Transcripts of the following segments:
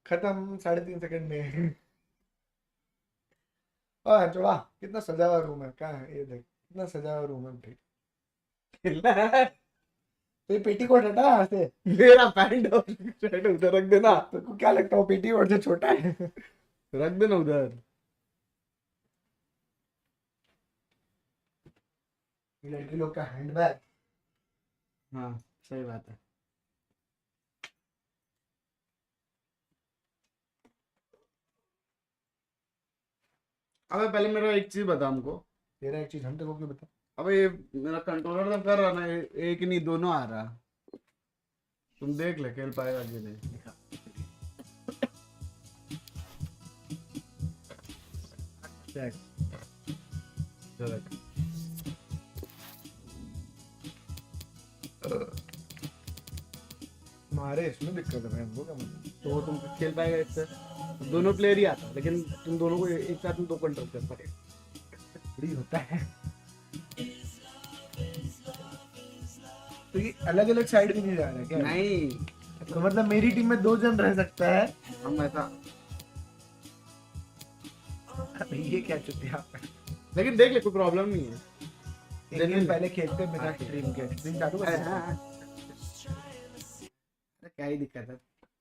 खत्म 3.5 सेकंड में। और चौड़ा कितना सजा हुआ रूम है, कहाँ है ये देख, कितना सजा हुआ रूम है भाई। खेलना है तो ये पेटीकोट हटा यहाँ से। मेरा पैंट और शर्ट उधर रख देना। तो को क्या लगता है पेटीकोट से छोटा है? रख देना उधर। लड़की लोग का हैंडबैग। हाँ सही बात है। अबे पहले मेरा एक चीज बता हमको। तेरा एक चीज हम तेरे को क्यों बता। अबे ये मेरा कंट्रोलर तो कर रहा ना, एक नहीं दोनों आ रहा। तुम देख ले खेल पाएगा कि नहीं। चेक हमारे इसमें दिक्कत है हमको, क्या मतलब। तो तुम खेल पाएगा इससे। दोनों प्लेयर ही आता, लेकिन तुम दोनों को एक साथ में दो कंट्रोल कर पाएगा। थोड़ी होता है तो ये अलग अलग साइड भी नहीं जा रहा है क्या? नहीं तो मतलब मेरी टीम में 2 जन रह सकता है। हम ऐसा, ये क्या चुतिया। लेकिन देख ले कोई प्रॉब्लम नहीं है। एक दिन पहले खेलते बिना स्ट्रीम के, स्ट्रीम चालू कर। क्या ही दिक्कत है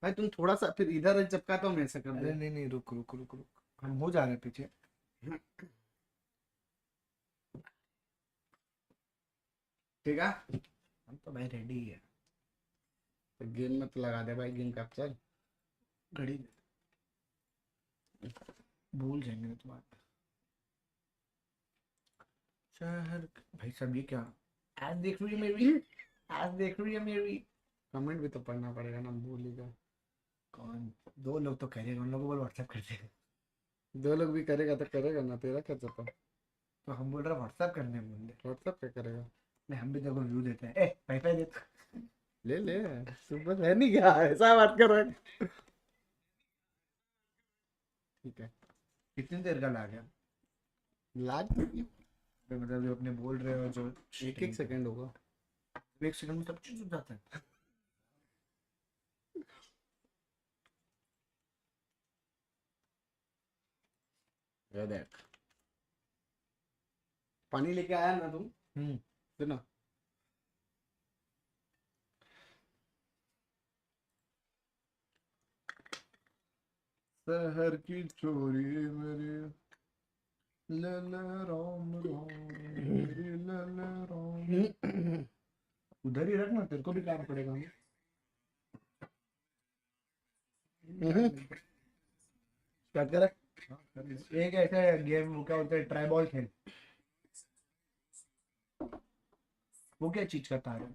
भाई, तुम थोड़ा सा फिर इधर चपकाता हूँ मैं ऐसा कर अरे दे। नहीं नहीं रुक रुक रुक रुक, हम हो जा रहे हैं पीछे। ठीक है, हम तो भाई रेडी है। तो गेम में तो लगा दे भाई, गेम कैप्चर घड़ी भूल जाएंगे तुम्हारा शहर। भाई सब ये क्या आज देख रही है मेरी, आज देख रही है मेरी। कमेंट भी तो पढ़ना पड़ेगा ना, भूलेगा कौन? 2 लोग तो कह रहे हैं, उन लोगों को बोल व्हाट्सएप कर दे। 2 लोग भी करेगा तो करेगा ना, तेरा क्या चलता। तो हम बोल रहे व्हाट्सएप करने में बंदे। व्हाट्सएप क्या करेगा। नहीं हम भी देखो व्यू देते हैं। ए पैसा दे। ले ले, सुबह है नहीं क्या, ऐसा बात कर रहा है। ठीक है, कितनी देर का ला गया लाज मतलब जो अपने बोल रहे हो जो एक सेकंड होगा। 1 सेकंड में सब चीज हो जाता है। ये देख, पानी लेके आया ना तुम, सुनो। शहर की चोरी मेरी लल राम राम मेरी लल राम। उधर ही रखना, तेरे को भी काम पड़ेगा। क्या कर एक ऐसा गेम वो क्या होता है, ट्राई बॉल खेल। वो क्या चीज का तार है?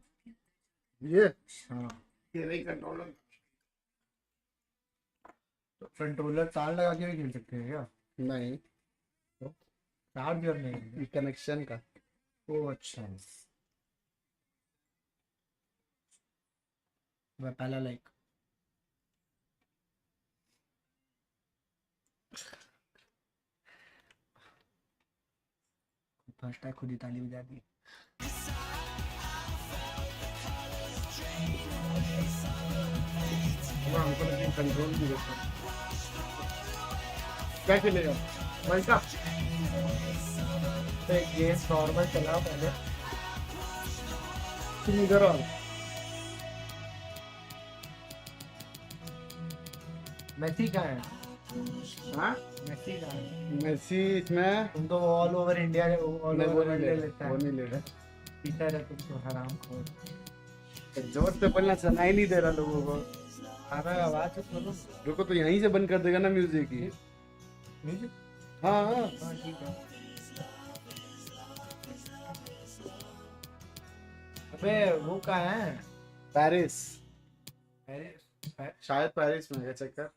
ये हाँ ये नहीं कंट्रोलर। तो कंट्रोलर तार लगा के भी खेल सकते हैं क्या? नहीं, चार्जर नहीं, कनेक्शन का। ओ अच्छा। मैं पहला लाइक फर्स्ट टाइम खुद ही ताली बजा दी। हमको लेकिन कंट्रोल नहीं देता। क्या चलेगा भाई साहब। तो एक गेम नॉर्मल चलाओ पहले। तुम इधर आओ। मेसी कहाँ है? हाँ मेसी कहाँ है? मेसी इसमें तुम तो ऑल ओवर इंडिया ऑल नहीं, वो ओवर नहीं ले लेता रहा, वो है। नहीं ले रहा। पीटर है तुम तो हराम खोर। जोर से बोलना सुनाई नहीं दे रहा लोगों को। खाना आवाज तो सुनो। रुको तो यहीं से बंद कर देगा ना म्यूजिक ही। म्यूजिक हाँ हाँ हाँ ठीक है। अबे वो कहाँ है? Paris, Paris. शायद पेरिस में है, चेक कर।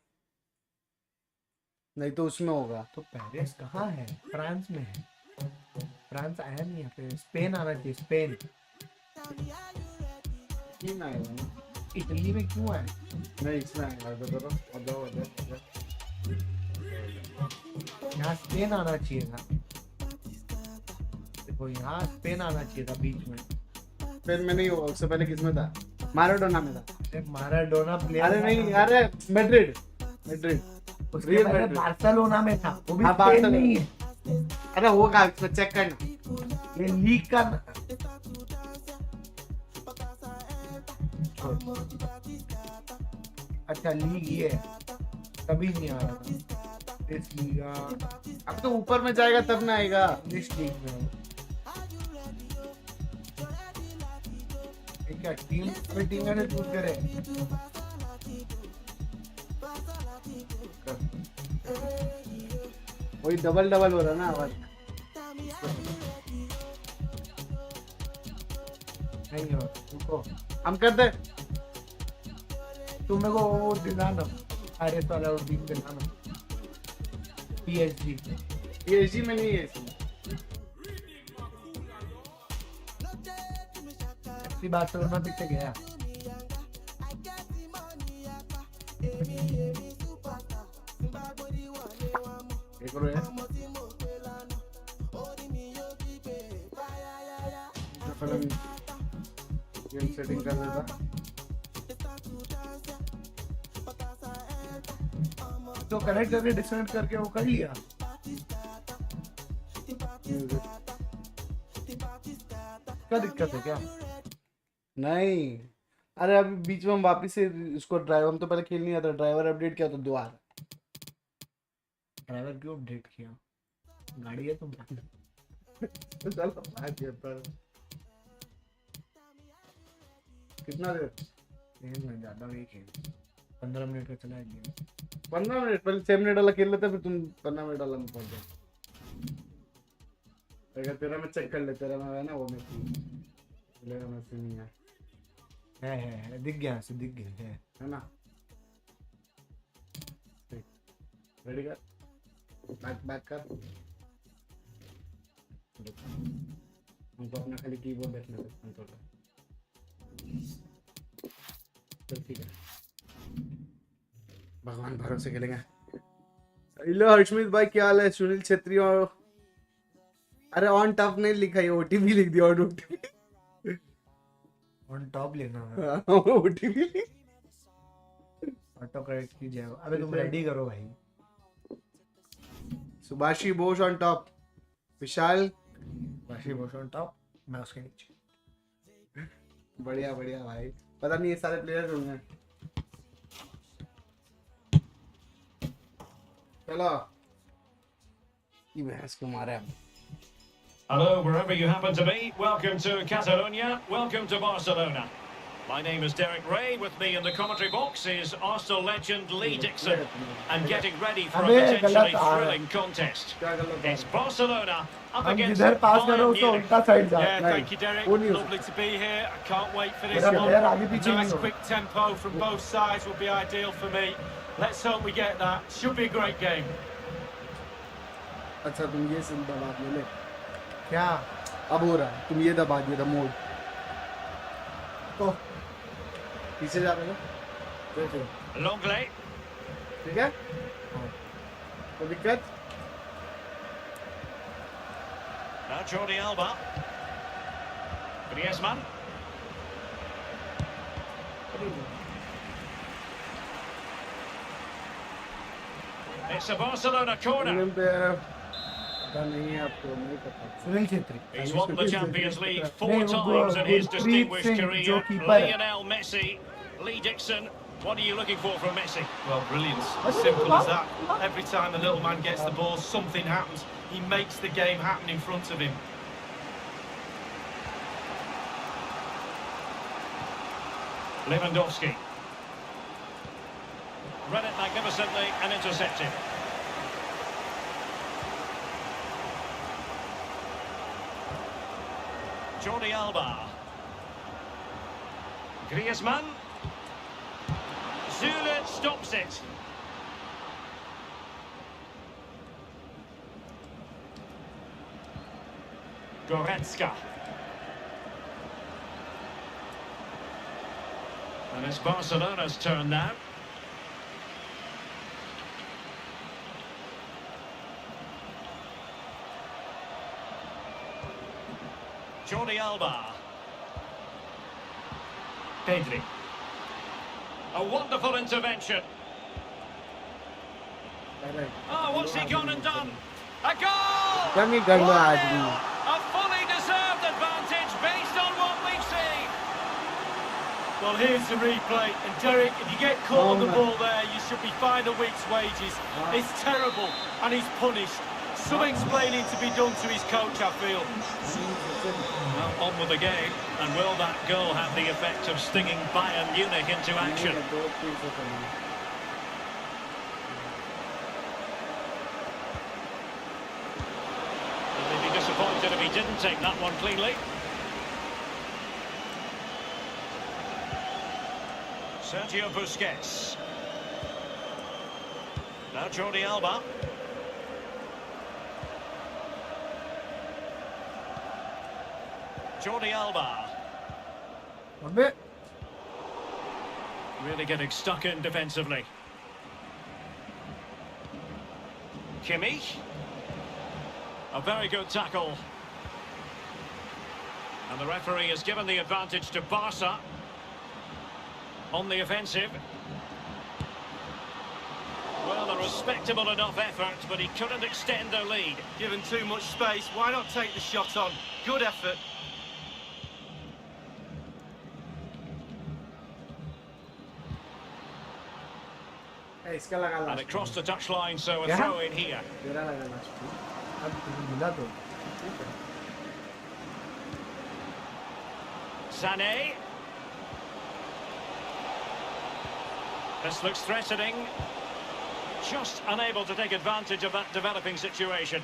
नहीं तो उसमें होगा। तो पेरिस कहाँ है? फ्रांस में है। फ्रांस आया नहीं यहाँ पे, स्पेन आना चाहिए, स्पेन। क्यों आएगा ना? इटली में क्यों आया? नहीं इसमें आएगा। यहाँ स्पेन आना चाहिए था। देखो यहाँ स्पेन आना चाहिए था बीच में। फिर में नहीं हुआ, उससे पहले किसमें था? मैराडोना में था। Maradona player. अरे नहीं, अरे मैड्रिड। मैड्रिड उसके रियल पहले मैड्रिड। बार्सिलोना में था, वो भी हाँ, स्पेन बार्सिलोना। नहीं है। अरे होगा, इसमें चेक करना। ये लीग का अच्छा लीग ये है, कभी नहीं आ रहा था इस लीगा, अब तो ऊपर में जाएगा तब ना आएगा। इंग्लिश लीग में। ये क्या टीम, अभी टीम मैंने चूज करे। वही डबल डबल हो रहा ना आवाज। नहीं हो रुको, हम करते। तुम मेरे को वो दिलाना, आरएस वाला वो टीम दिलाना, पीएसजी। पीएसजी में नहीं है इसमें। अच्छी बार्सिलोना पीछे गया। एक और है। गेम सेटिंग कर देता। तो कनेक्ट करके डिस्कनेक्ट करके वो कर लिया। क्या दिक्कत है क्या? नहीं, अरे अभी बीच में हम वापिस से इसको ड्राइवर, हम तो पहले खेल नहीं आता, ड्राइवर अपडेट किया तो दोबारा। ड्राइवर क्यों अपडेट किया? गाड़ी है तुम चलो आज ये पर कितना देर? खेल में ज्यादा नहीं खेल, 15 मिनट का चला है गेम। 15 मिनट, पहले 6 मिनट वाला खेल लेते, फिर तुम 15 मिनट वाला में पहुंच जाओ। अगर तेरा मैं चेक कर ले, तेरा में है ना वो में तेरा में से नहीं है दिख गया, से दिख गया है ना। रेडी कर, बैक कर। हमको अपना खाली कीबोर्ड देखना है, कंट्रोलर। चल ठीक है, भगवान भरोसे खेलेंगे। हेलो हर्षमित भाई, क्या हाल है? सुनील छेत्री और अरे ऑन टॉप नहीं लिखा है, ओटीपी लिख दिया। ऑन टॉप लेना है, ओटीपी ऑटो करेक्ट की जाएगा। अबे तुम रेडी करो भाई। Subhashi Bose on top, Vishal Vashi boss on top, मैं उसके नीचे। बढ़िया बढ़िया भाई, पता नहीं ये सारे प्लेयर्स होंगे। चलो ये भैंस को मारे हम। Hello, wherever you happen to be. Welcome to Catalonia. Welcome to Barcelona. My name is Derek Ray. With me in the commentary box is Arsenal legend Lee Dixon, and getting ready for a potentially thrilling contest. It's Barcelona up against Bayern Munich. Yeah, thank you, Derek. Lovely to be here. I can't wait for this one. A nice quick tempo from both sides will be ideal for me. Let's hope we get that. Should be a great game. अच्छा तुम ये SIM दबा दिए ले, क्या अब हो रहा है, तुम ये दबा दिए था मोड। तो पीछे जा रहे हो Longley. ठीक है, कोई दिक्कत? Now Jordi Alba. Griezmann. It's a Barcelona corner. नहीं है आपको, नहीं पता। Sunil Chhetri. He's won the Champions League 4 नहीं, वो times in his Gurpreet distinguished Singh, जो career. कीपर है। Lionel Messi, Lee Dixon. What are you looking for from Messi? Well, brilliant. As simple as that. Every time the little man gets the ball, something happens. He makes the game happen in front of him. Lewandowski. Read it magnificently and intercepted. Jordi Alba. Griezmann. Zule stops it. Goretzka. And it's Barcelona's turn now. Jordi Alba. Pedri. A wonderful intervention. Oh, what's he gone and done? A goal! कमी कर लो आज भी. A fully deserved advantage based on what we've seen. Well, here's the replay, and Derek, if you get caught on the ball there, you should be fined a week's wages. It's terrible, and he's punished. Some explaining to be done to his coach, I feel. Well, on with the game, and will that goal have the effect of stinging Bayern Munich into action? They'd be disappointed if he didn't take that one cleanly. Sergio Busquets. Now Jordi Alba. Jordi Alba. Really getting stuck in defensively. Kimmich. A very good tackle. And the referee has given the advantage to Barca. On the offensive. Well, a respectable enough effort, but he couldn't extend their lead. Given too much space, why not take the shot on? Good effort. And it crossed the touchline, so a throw in here. Sané. This looks threatening. Just unable to take advantage of that developing situation.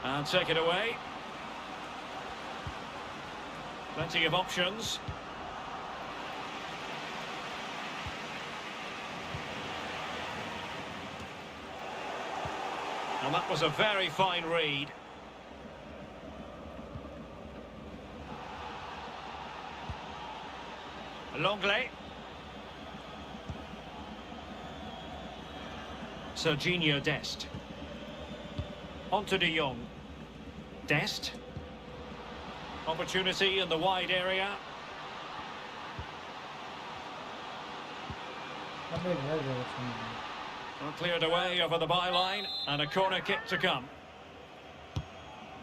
And take it away. Plenty of options. And that was a very fine read. Longley. Serginho Dest. On to De Jong. Dest. Opportunity in the wide area. Well, cleared away over the byline, and a corner kick to come.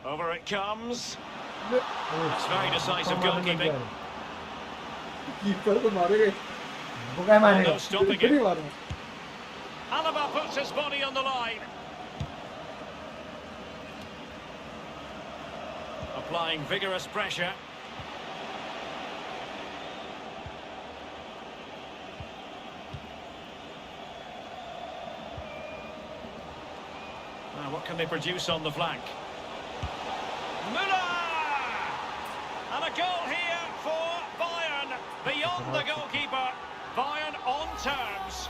Over it comes. That's very decisive goalkeeping. No stopping it. Alaba puts his body on the line. Applying vigorous pressure. Now, what can they produce on the flank? Müller! And a goal here for Bayern. Beyond the goalkeeper. Bayern on terms.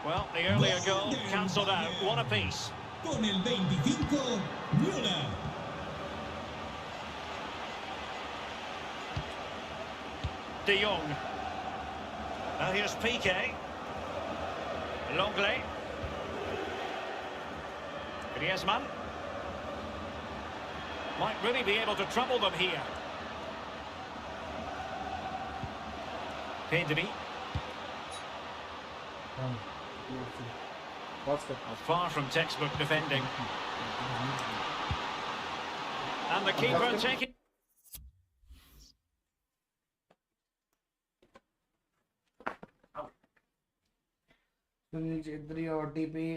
Well, the earlier goal cancelled out. One apiece. Con el 25, Müller. De Jong. Now here's Piqué. Longley. Griezmann. Might really be able to trouble them here. Pedri. Far from textbook defending. And the keeper taking... Sunil Chhetri ओटीपी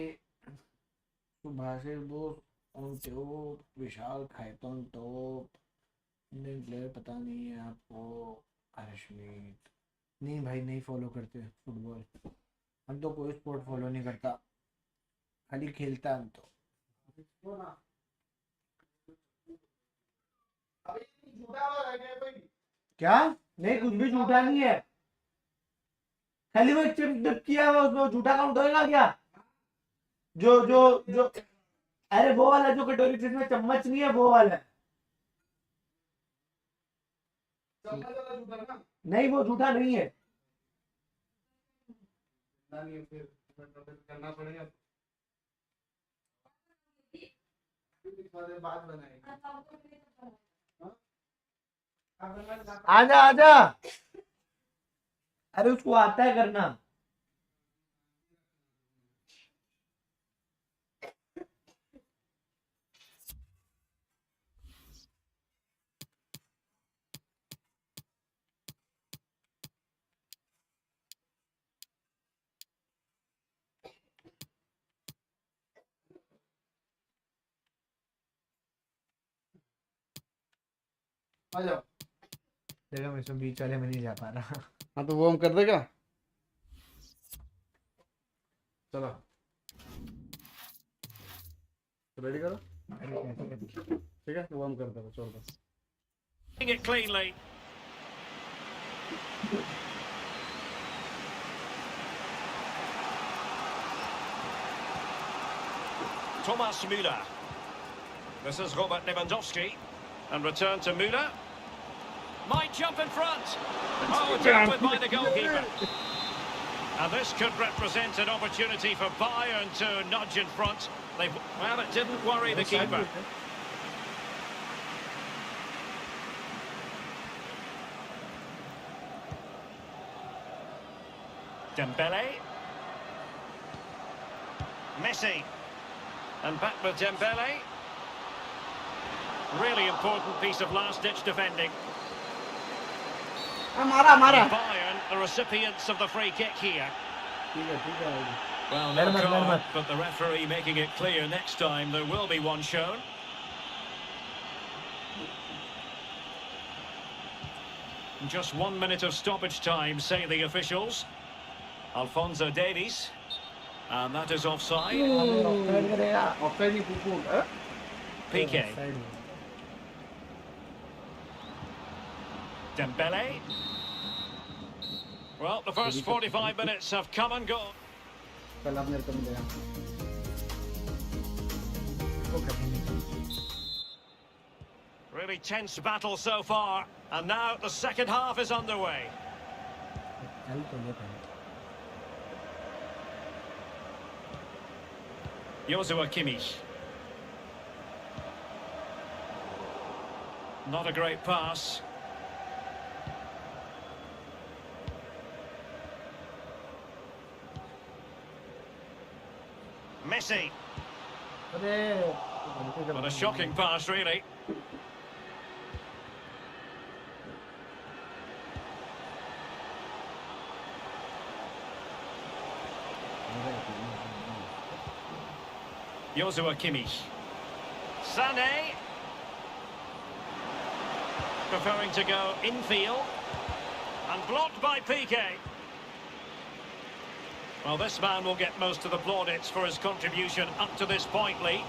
Subhasish Bose on top Vishal Kaith top Indian player पता नहीं है आपको हर्षमीत नहीं भाई नहीं follow करते football हम तो कोई स्पोर्ट फॉलो नहीं करता खाली खेलता हम तो क्या नहीं कुछ भी झूठा नहीं है खाली वो चिप डिप किया है उसमें झूठा काउंट होएगा क्या जो जो जो अरे वो वाला जो कटोरी जिसमें चम्मच नहीं है वो वाला नहीं वो झूठा नहीं है करना पड़ेगा बाद बनाएंगे आजा आजा, अरे उसको आता है करना। आ जाओ। देखो मैं इसमें बीच वाले में नहीं जा पा रहा। हाँ तो वो हम कर देगा। चलो रेडी करो, ठीक है वो हम कर देगा। छोड़ दो। It cleanly. Thomas Müller. This is Robert Lewandowski. And return to Müller. Might jump in front. Oh, dealt with by the goalkeeper. And this could represent an opportunity for Bayern to nudge in front. Well, it didn't worry the keeper. Dembele. Messi. And back with Dembele. Really important piece of last-ditch defending. Bayern, the recipients of the free kick here. Well, no card, but the referee making it clear next time there will be one shown. Just 1 minute of stoppage time, say the officials. Alphonso Davies. And that is offside. Piqué. Dembele. Well, the first 45 minutes have come and gone. Really tense battle so far, and now the second half is underway. Joshua Kimmich. Not a great pass. Messi. But a shocking pass, really. Joshua Kimmich. Sané. Preferring to go infield. And blocked by Piqué. Well, this man will get most of the plaudits for his contribution up to this point, Lee.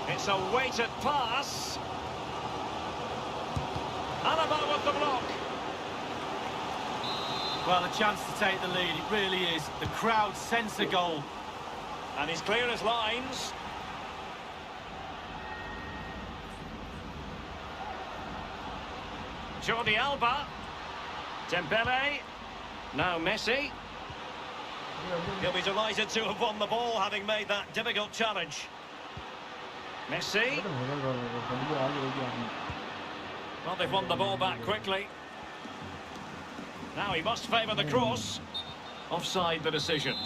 It's a weighted pass. Alaba with the block. Well, a chance to take the lead, it really is. The crowd sense a goal. And he's clear as lines. Jordi Alba. Dembele. Now Messi. He'll be delighted to have won the ball, having made that difficult challenge. Messi. Well, they've won the ball back quickly. Now he must favour the cross. Offside the decision.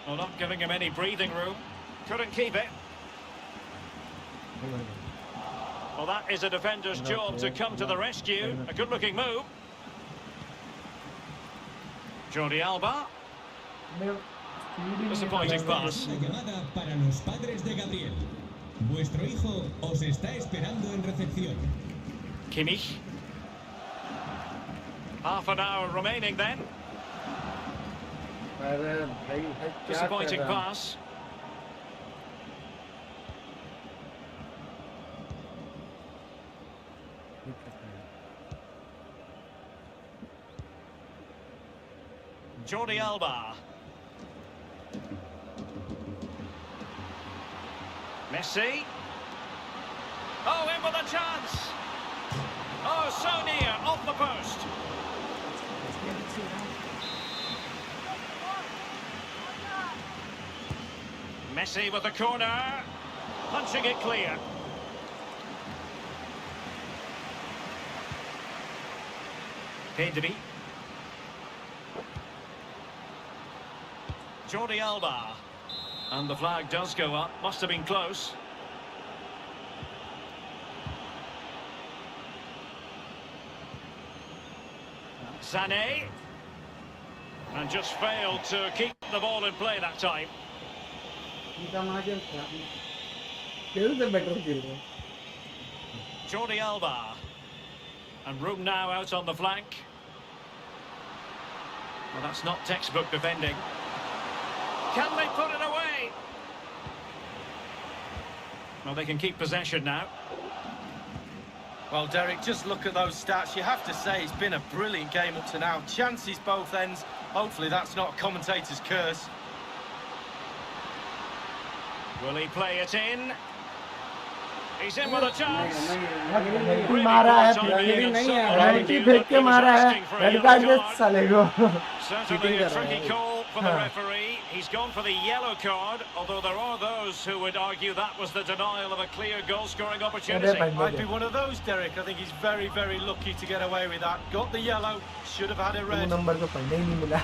Well, not giving him any breathing room. Couldn't keep it. Well, that is a defender's job to come to the rescue. A good-looking move. Jordi Alba. Disappointing pass. Una llamada para los padres de Gabriel. Vuestro hijo os está esperando en recepción. Kimmich. Half an hour remaining then. Disappointing pass. Jordi Alba. Messi. Oh, in with a chance. Oh, so near, off the post. Messi with the corner. Punching it clear. Pedri. Jordi Alba. And the flag does go up. Must have been close. Sané. And just failed to keep the ball in play that time. Jordi Alba. And room now out on the flank. Well, that's not textbook defending. Can they put it away? Well, they can keep possession now. Well, Derek, just look at those stats. You have to say it's been a brilliant game up to now. Chances both ends. Hopefully that's not a commentator's curse. Will he play it in? He's in with a chance. मारा है penalty नहीं है penalty फेंक के मारा है red card दे साले को Certainly a tricky call for the referee. He's gone for the yellow card, although there are those who would argue that was the denial of a clear goal-scoring opportunity. I'd be one of those, Derek. I think he's very, very lucky to get away with that. Got the yellow, should have had a red. Number को पढ़ने ही नहीं मिला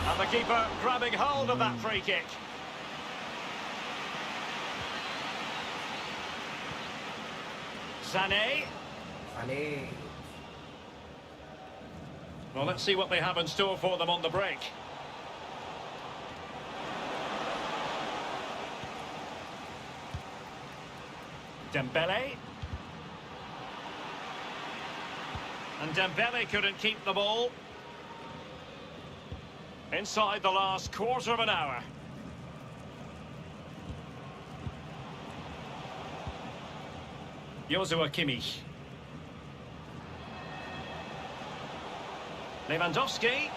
And the keeper grabbing hold of that free kick. Sané. Well, let's see what they have in store for them on the break. Dembele. And Dembele couldn't keep the ball. Inside the last quarter of an hour. Joshua Kimmich. Lewandowski.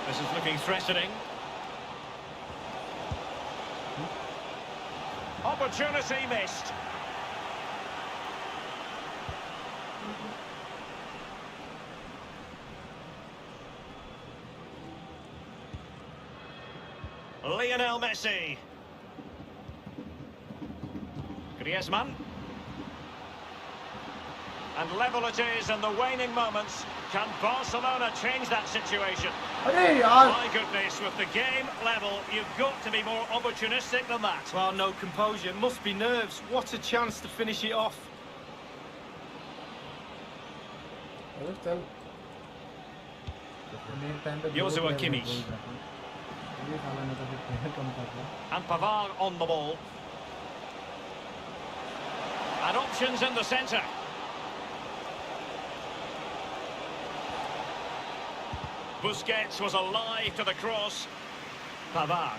This is looking threatening. Opportunity missed. Lionel Messi. Griezmann. And level it is in the waning moments. Can Barcelona change that situation? My goodness, with the game level, you've got to be more opportunistic than that. Well, no composure, must be nerves. What a chance to finish it off. Joshua Kimmich. And Pavard on the ball. And options in the centre. Busquets was alive to the cross. Pavard.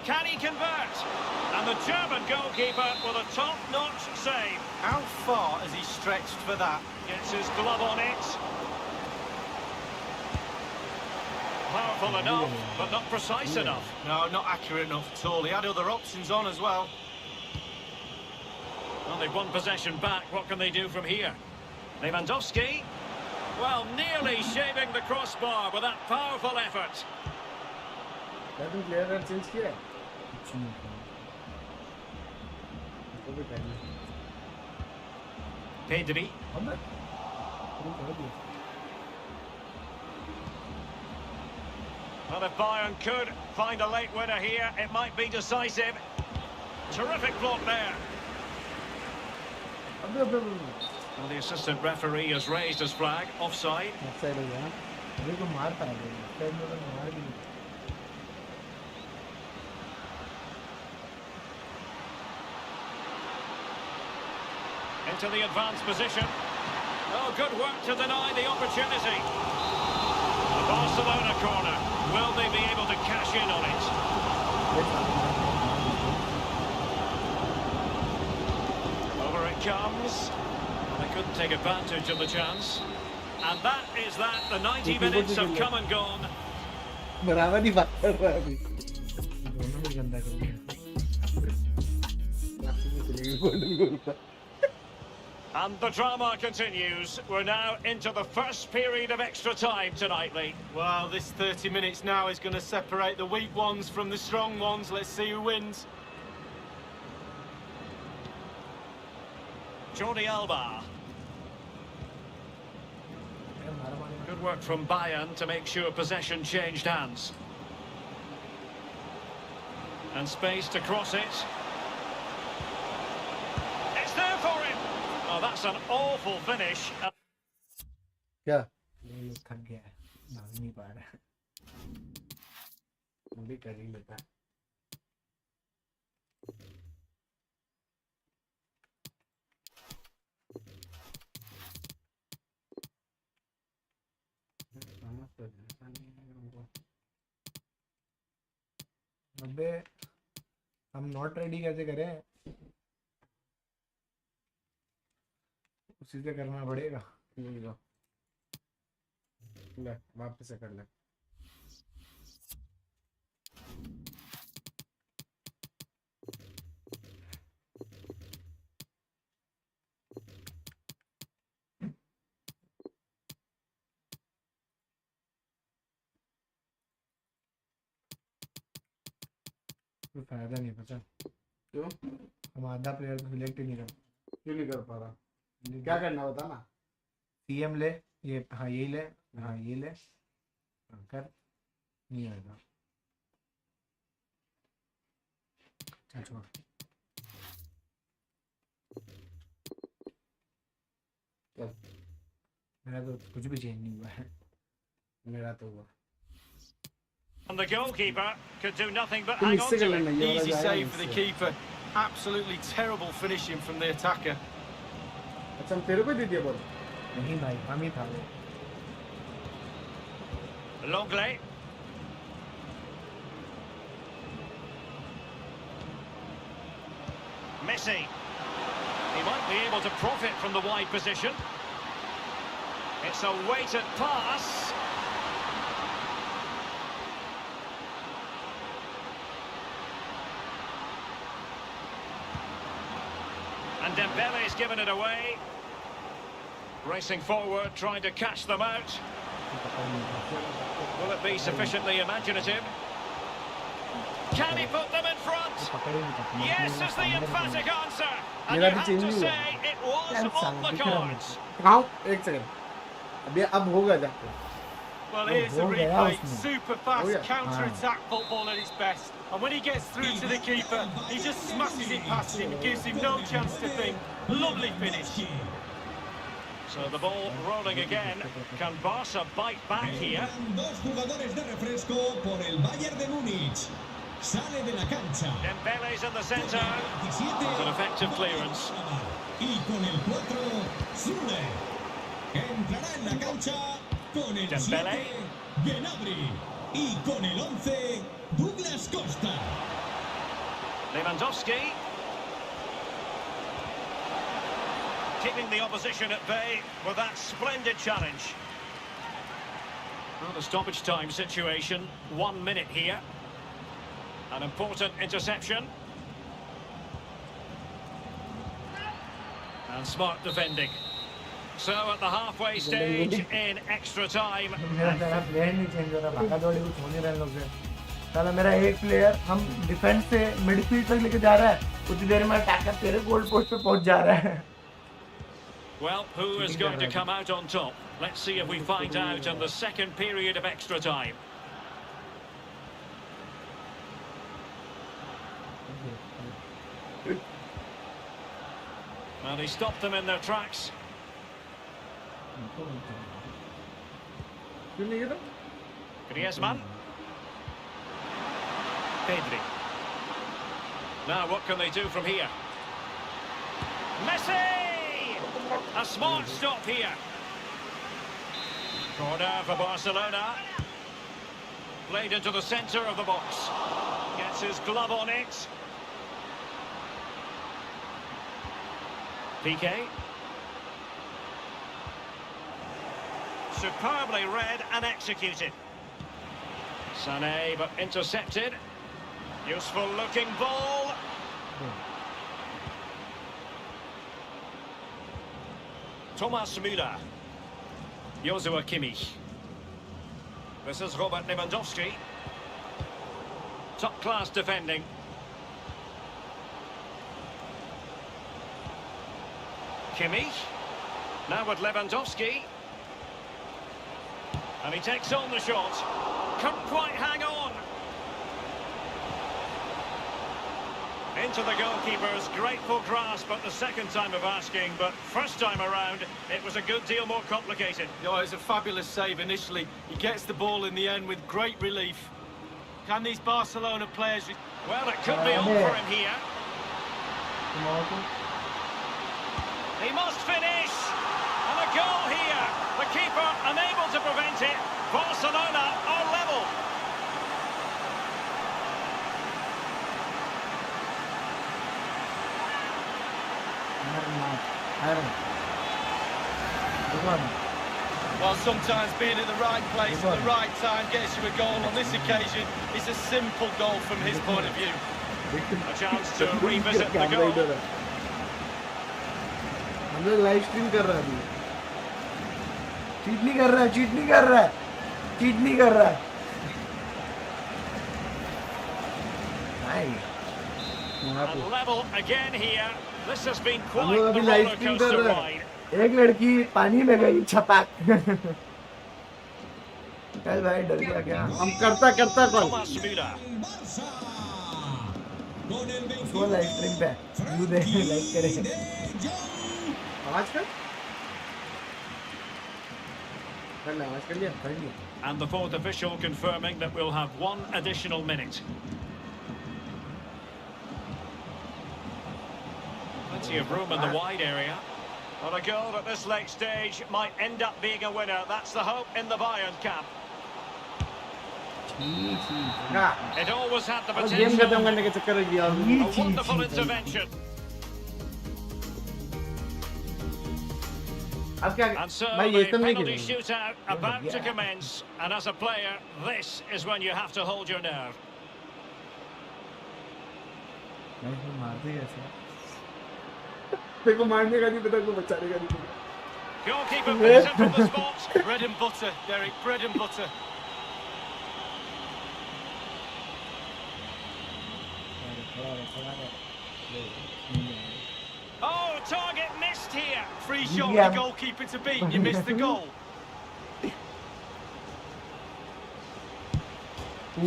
Can he convert? And the German goalkeeper with a top-notch save. How far has he stretched for that? Gets his glove on it. Powerful enough, but not precise enough. No, not accurate enough at all. He had other options on as well. Well, they've won possession back. What can they do from here? Lewandowski. Well, nearly shaving the crossbar with that powerful effort. Pedri. Well, if Bayern could find a late winner here, it might be decisive. Terrific block there. Well, the assistant referee has raised his flag. Offside. Into the advanced position. Oh, good work to deny the opportunity. The Barcelona corner. Will they be able to cash in on it? Over it comes. They couldn't take advantage of the chance. And that is that. The 90 minutes have come and gone. कुछ गंदा कर दिया। And the drama continues. We're now into the first period of extra time tonight, Lee. Well, this 30 minutes now is going to separate the weak ones from the strong ones. Let's see who wins. Jordi Alba. Good work from Bayern to make sure possession changed hands. And space to cross it. It's there for him. Oh, that's an awful finish. क्या? ये थक गया है, भाग नहीं पा रहा है। वो भी कर ही लेता है। अबे हम नॉट रेडी कैसे करें? उसी से करना पड़ेगा। ले वापस से कर ले। कोई फायदा नहीं पता क्यों? हम आधा प्लेयर तो सिलेक्ट ही नहीं कर, क्यों नहीं कर पा रहा? क्या करना बता ना। सीएम ले, ये हाँ यही ले, हाँ ये ले, कर नहीं आएगा। चल छोड़। मेरा तो कुछ भी चेंज नहीं हुआ है। मेरा तो हुआ। And the goalkeeper could do nothing but hang on to it. Easy save for the keeper. Absolutely terrible finishing from the attacker. अच्छा तेरे को दे दिया बॉल? नहीं भाई, हम ही था वो। Longley. Messi. He might be able to profit from the wide position. It's a weighted pass. And Dembele's given it away. Racing forward, trying to catch them out. Will it be sufficiently imaginative? Can he put them in front? Yes is the emphatic answer. And you have to say it was on the cards. हाँ एक second अभी अब होगा जाके। Well, here's the replay. Super fast counter-attack football at its best. And when he gets through to the keeper, he just smashes it past him. It gives him no chance to think. Lovely finish. So the ball rolling again. Can Barca bite back here? Dos jugadores de refresco por el Bayern de Múnich. Sale de la cancha. Dembele's in the centre. It's an effective clearance. Y con el 4, Zule. Entrará en la cancha con el 7, Gnabry. Y con el 11, Douglas Costa. Lewandowski. Keeping the opposition at bay with that splendid challenge. Well, the stoppage time situation, 1 minute here. An important interception. And smart defending. So at the halfway stage in extra time. मेरा player नहीं change हो रहा, भागा दौड़ी कुछ हो नहीं रहा इन लोग से। साला मेरा एक प्लेयर हम डिफेंस से मिडफील्ड तक लेके जा रहा है, उतनी देर में अटैकर तेरे गोल पोस्ट पे पहुंच जा रहा है। Well, who is going to come out on top? Let's see if we find out in the second period of extra time. And he stopped them in their tracks. Griezmann. Pedri. Now what can they do from here? Messi! A smart stop here. Corner for Barcelona. Played into the centre of the box. Gets his glove on it. PK. Superbly read and executed. Sané, but intercepted. Useful looking ball. Thomas Müller. Joshua Kimmich. This is Robert Lewandowski. Top class defending. Kimmich. Now with Lewandowski. And he takes on the shot. Couldn't quite hang on. Into the goalkeeper's grateful grasp at the second time of asking, but first time around, it was a good deal more complicated. No, it was a fabulous save initially. He gets the ball in the end with great relief. Can these Barcelona players... Well, it could be on for him here. He must finish! And a goal here! The keeper unable to prevent it. Barcelona are level. Well, sometimes being at the right place at the right time gets you a goal. On this occasion, it's a simple goal from his point of view. A chance to revisit the goal. हम लोग live stream कर रहा है अभी. Cheat नहीं कर रहा है, चीट नहीं कर रहा है, चीट नहीं कर रहा है. And level again here. This has been हम quite लोग the अभी लाइव roller स्ट्रीम कर coaster रहे ride. हैं. एक लड़की पानी में गई छपाक. चल भाई डर गया क्या? हम करता कॉल. Thomas Müller. वो लाइव स्ट्रीम पे यू दे लाइक करे. आवाज कर लिया. And the fourth official confirming that we'll have one additional minute. Plenty of room in the wide area. Well, a goal at this late stage might end up being a winner. That's the hope in the Bayern camp. It always had the game potential. खत्म करने के चक्कर में गया. A wonderful intervention. अब क्या And so भाई the ये सब नहीं penalty खेलेंगे. shootout about to commence. And as a player, this is when you have to hold your nerve. मारते कैसे? देखो मारने का नहीं पता, को बचाने का नहीं पता. Goalkeeper picks it from the spot. Bread and butter, Derek, bread and butter. Oh, target missed here. Free shot for the goalkeeper to beat, you missed the goal.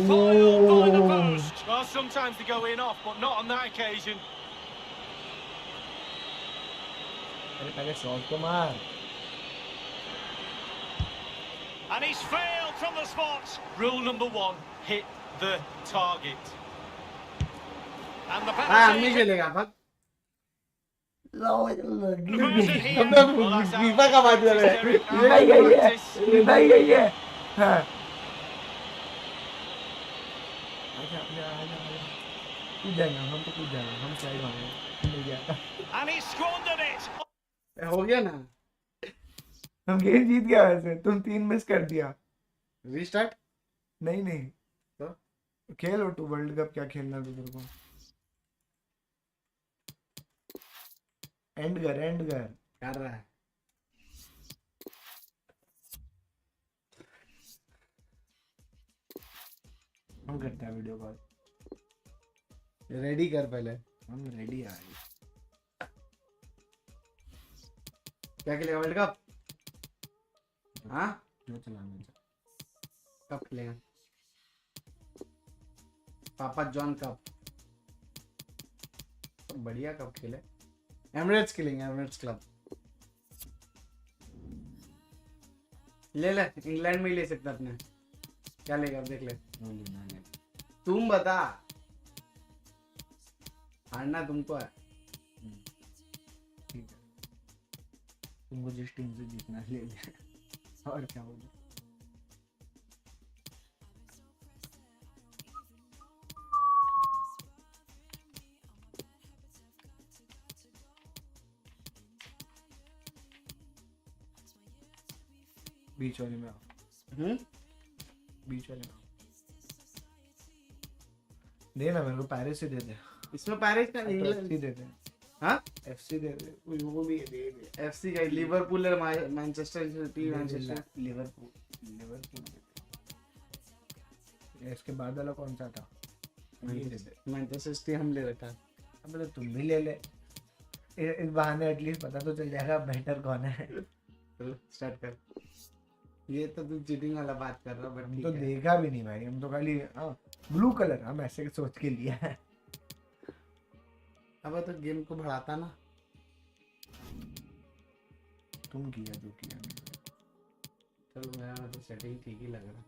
Foiled by the post. Well, sometimes they go in off, but not on that occasion. पहले shot को मार. And he's failed from the spot. Rule number 1, hit the target. And the हाँ penalty. नहीं खेलेगा भाग. Diverted हम here. तो FIFA का बात कर रहे हैं. नहीं गई है. हाँ. कूद जाएंगे हम तो कूद जाएंगे. हम साइड मारेंगे. मिल गया. And he squandered it. हो गया ना. हम गेम जीत गया वैसे. तुम 3 मिस कर दिया. रीस्टार्ट नहीं तो खेलो तू वर्ल्ड कप. क्या खेलना तो तेरे को. एंड कर कर रहा है. हम करते हैं वीडियो कॉल. रेडी कर पहले. हम रेडी आ रहे. क्या खेलेगा वर्ल्ड कप? हाँ जो चलाना. कब खेलेगा? पापा जॉन कप. बढ़िया कब खेले. एमिरेट्स खेलेंगे. एमिरेट्स क्लब ले इंग्लैंड में ही ले सकता अपने. क्या लेगा अब देख ले. तुम बता. हारना तुमको है. ठीक है तुमको जिस टीम से जीतना ले ले. और क्या बोलूं. बीच वाले में आओ. बीच वाले में दे ना मेरे को पैरिस ही दे दे। इसमें पैरिस का एफसी दे दे। हाँ एफसी दे दे। वो भी दे दे। एफसी का लिवरपूल है, मैनचेस्टर सिटी, मैनचेस्टर लिवरपूल इसके बाद वाला कौन सा था? मैनचेस्टर सिटी हम ले रखा है। अब तो तुम भी ले ले, इस बहाने एटलीस्ट पता तो चल जाएगा बेटर कौन है। चलो स्टार्ट कर। ये तो तू चीटिंग वाला बात कर रहा है, हम तो देखा भी नहीं भाई, हम तो खाली ब्लू कलर हम ऐसे सोच के लिया है। अब तो गेम को बढ़ाता ना, तुम किया जो किया। चलो मेरा तो सेटिंग ठीक ही लग रहा।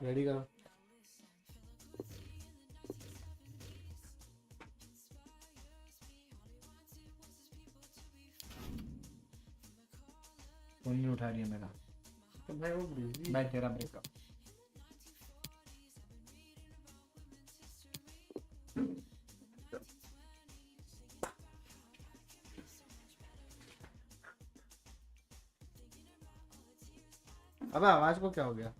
रेडी करो। फोन नहीं उठा रही है मेरा। तो भाई वो बिजी भाई तेरा ब्रेकअप। अबे आवाज को क्या हो गया?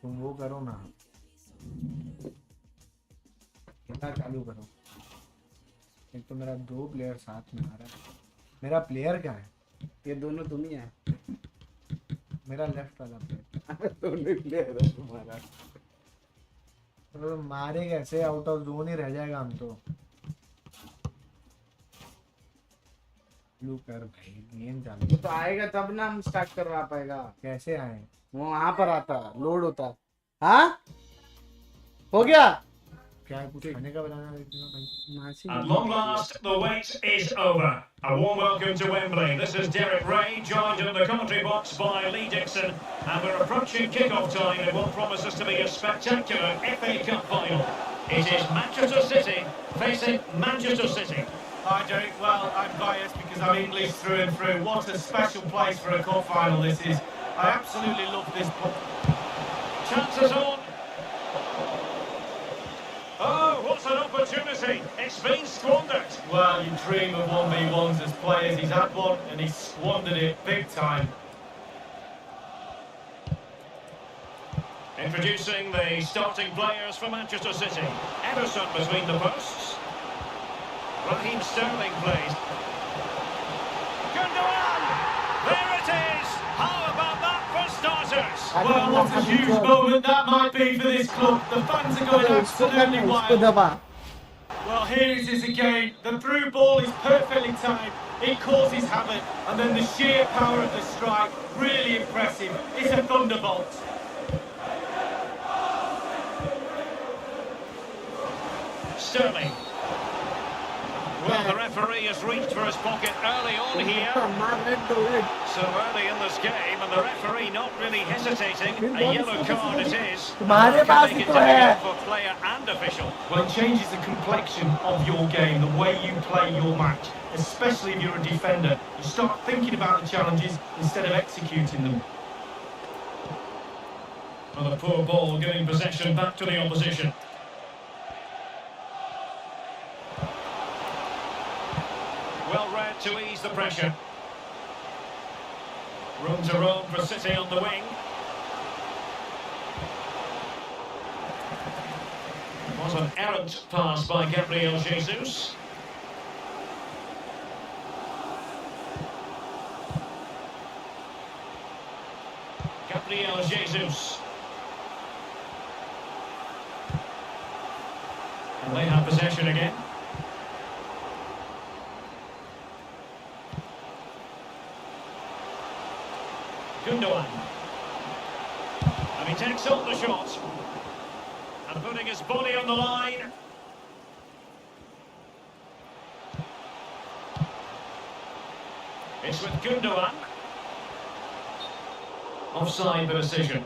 तुम वो करो ना, गिटार चालू करो। एक तो मेरा 2 प्लेयर साथ में आ रहा है। मेरा प्लेयर क्या है? ये दोनों तुम ही है। मेरा लेफ्ट वाला प्लेयर। दोनों प्लेयर है तुम्हारा। तो मारे कैसे? आउट ऑफ जोन ही रह जाएगा हम तो। ब्लू कर भाई, गेम चालू। वो तो आएगा तब ना हम स्टार्ट करवा पाएगा। कैसे आए? वो वहां पर आता, लोड होता। हाँ हो गया क्या कुछ खाने का बनाना भाई? At long last, the wait is over. A warm welcome to Wembley. This is Derek Ray, joined in the commentary box by Lee Dixon, and we're approaching kick-off time in what promises to be a spectacular FA Cup final. It is Manchester City facing Manchester City. Hi Derek, well I'm biased because I'm English through and through. What a special place for a cup final this is. I absolutely love this book. Chances on. Oh, what an opportunity. It's been squandered. Well, you dream of 1v1s as players. He's had one and he's squandered it big time. Introducing the starting players for Manchester City. Ederson between the posts. Raheem Sterling plays. Gundogan! There it is! How about that for starters? Well, what a huge moment that might be for this club. The fans are going absolutely wild. Well, here it is again. The through ball is perfectly timed. It causes havoc. And then the sheer power of the strike, really impressive. It's a thunderbolt. Sterling. Well, the referee has reached for his pocket early on here. So early in this game, and the referee not really hesitating. A yellow card it is. Can make it difficult for player and official. Well, it changes the complexion of your game, the way you play your match, especially if you're a defender. You start thinking about the challenges instead of executing them. Well, the poor ball giving possession back to the opposition. Well read to ease the pressure. Room to roam for City on the wing. It was an errant pass by Gabriel Jesus. Gabriel Jesus. And they have possession again. Gundogan. And he takes on the shot. And putting his body on the line. It's with Gundogan. Offside the decision.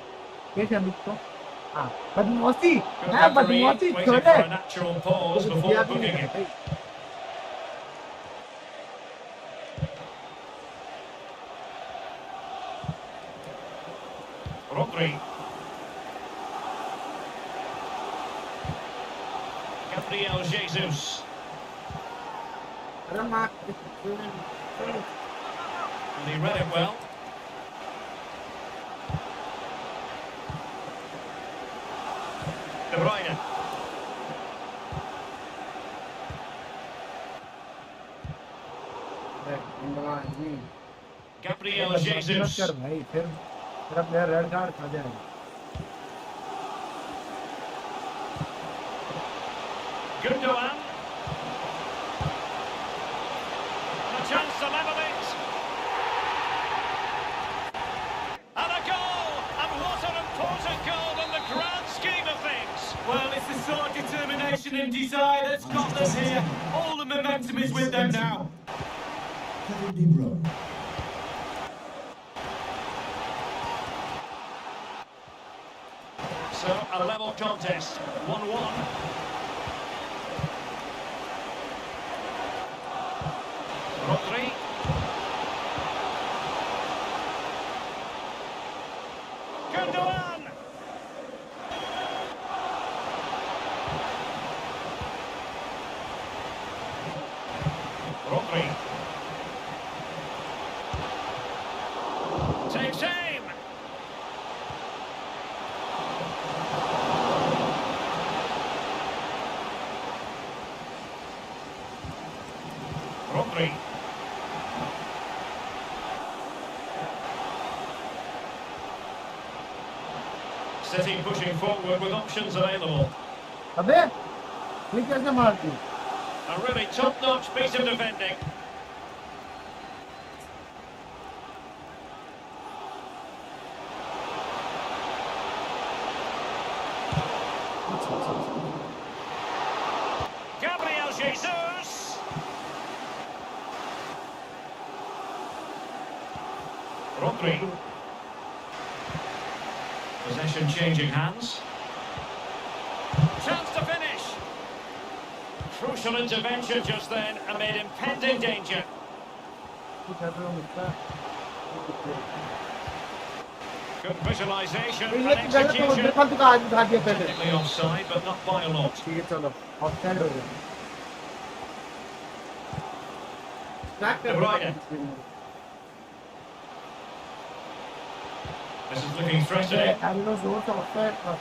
बदमाशी Good referee, waiting for a natural pause before booking it. Rodri. Gabriel Jesus. And he read it well. Jesus. कर भाई फिर मेरा player red card खा जाएगा. Gundogan. A chance to level it. And a goal! And what an important goal in the grand scheme of things. Well, it's the sort of determination and desire that's got them here. All the momentum is with them now. Kevin De Bruyne. So, a level contest. 1-1. Rodri. Gundogan. Rodri. Takes aim. Rodri. City pushing forward with options available. अबे ये कैसे मारती? A really top-notch piece of defending. Gabriel Jesus. Rodri. Possession changing hands. Chance to finish. Crucial intervention just then amid impending danger. Good visualization and execution. Technically offside, but not by a lot. ठीक है चलो offside हो गया. De Bruyne. This is looking threatening. एलिनो जोर से offside था.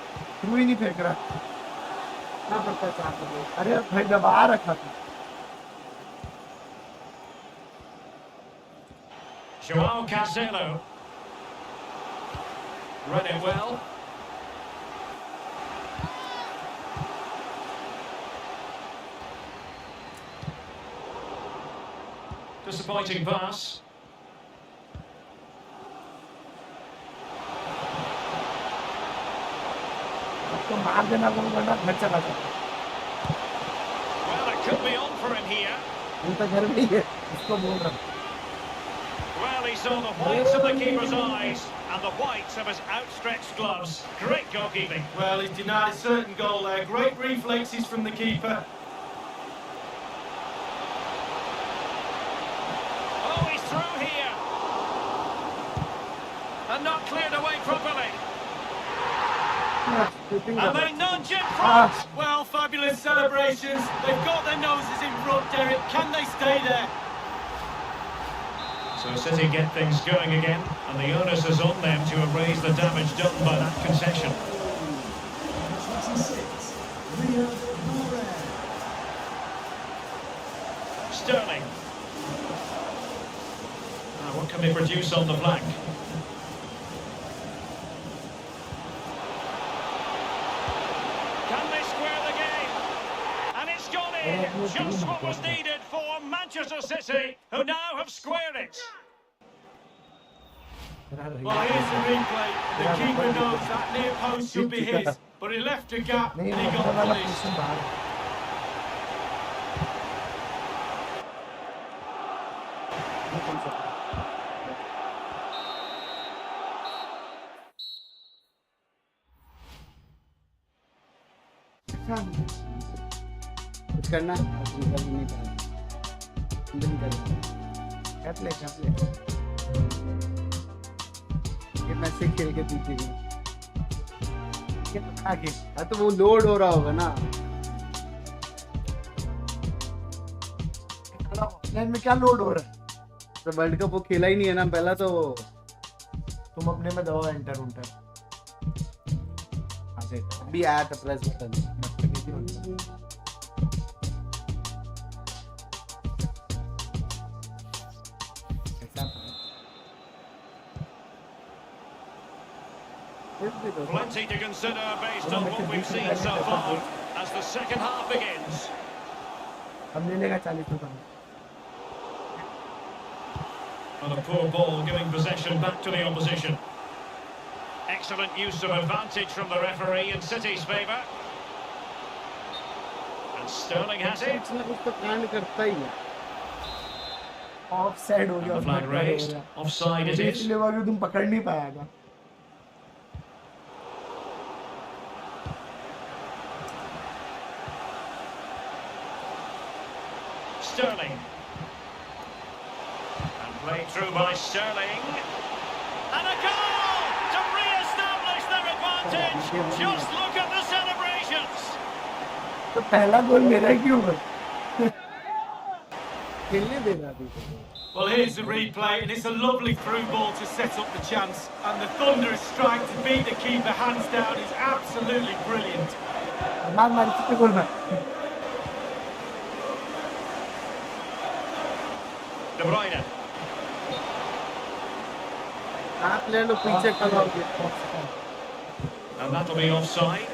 Through ही नहीं फेंक रहा. ना पता चाहता है. अरे भाई दबा रखा था. Joao Cancelo. Read it well. Disappointing pass. तो मार देना वो वरना घर चला जाता. Well, it could be on for him here. उनका घर भी है. उसको बोल रहा. Well, he saw the whites of the keeper's eyes and the whites of his outstretched gloves. Great goalkeeping. Well, he's denied a certain goal there. Great reflexes from the keeper. Oh, he's through here. And not cleared away properly. And they nudge in front. Well, fabulous celebrations. They've got their noses in front, Derek. Can they stay there? So City get things going again, and the onus is on them to erase the damage done by that concession. 26. Riyad Mahrez. Sterling. What can they produce on the flank? Can they square the game? And it's gone in. Just what was needed for Manchester City, who now have squared it. Well, here's the replay. The keeper knows that near post should be his, but he left a gap and he got punished. कुछ करना नहीं कर ले ये message खेल के पीछे आगे. तो वो लोड हो रहा होगा ना. ऑफलाइन में क्या लोड हो रहा है? तो वर्ल्ड कप वो खेला ही नहीं है ना पहला. तो तुम अपने में दबाओ एंटर उंटर. अभी आया था press button. Plenty to consider based on what we've seen so far as the second half begins. अब ले लेगा 40 रुपए And a poor ball giving possession back to the opposition. Excellent use of advantage from the referee in City's favour. And Sterling has it. उसको कांड करता ही है offside हो And गया the flag raised. Offside it is. इसलिए वो तुम पकड़ नहीं पाया था Sterling. And played through by Sterling. And a goal to re-establish their advantage. Just look at the celebrations. तो पहला गोल मेरा क्यों हुआ खेलने देना थी Well, here's the replay, and it's a lovely through ball to set up the chance. And the thunderous strike to beat the keeper hands down is absolutely brilliant. मार मार कितने गोल मार De Bruyne. आप ले लो पीछे कराओगे And that'll be offside.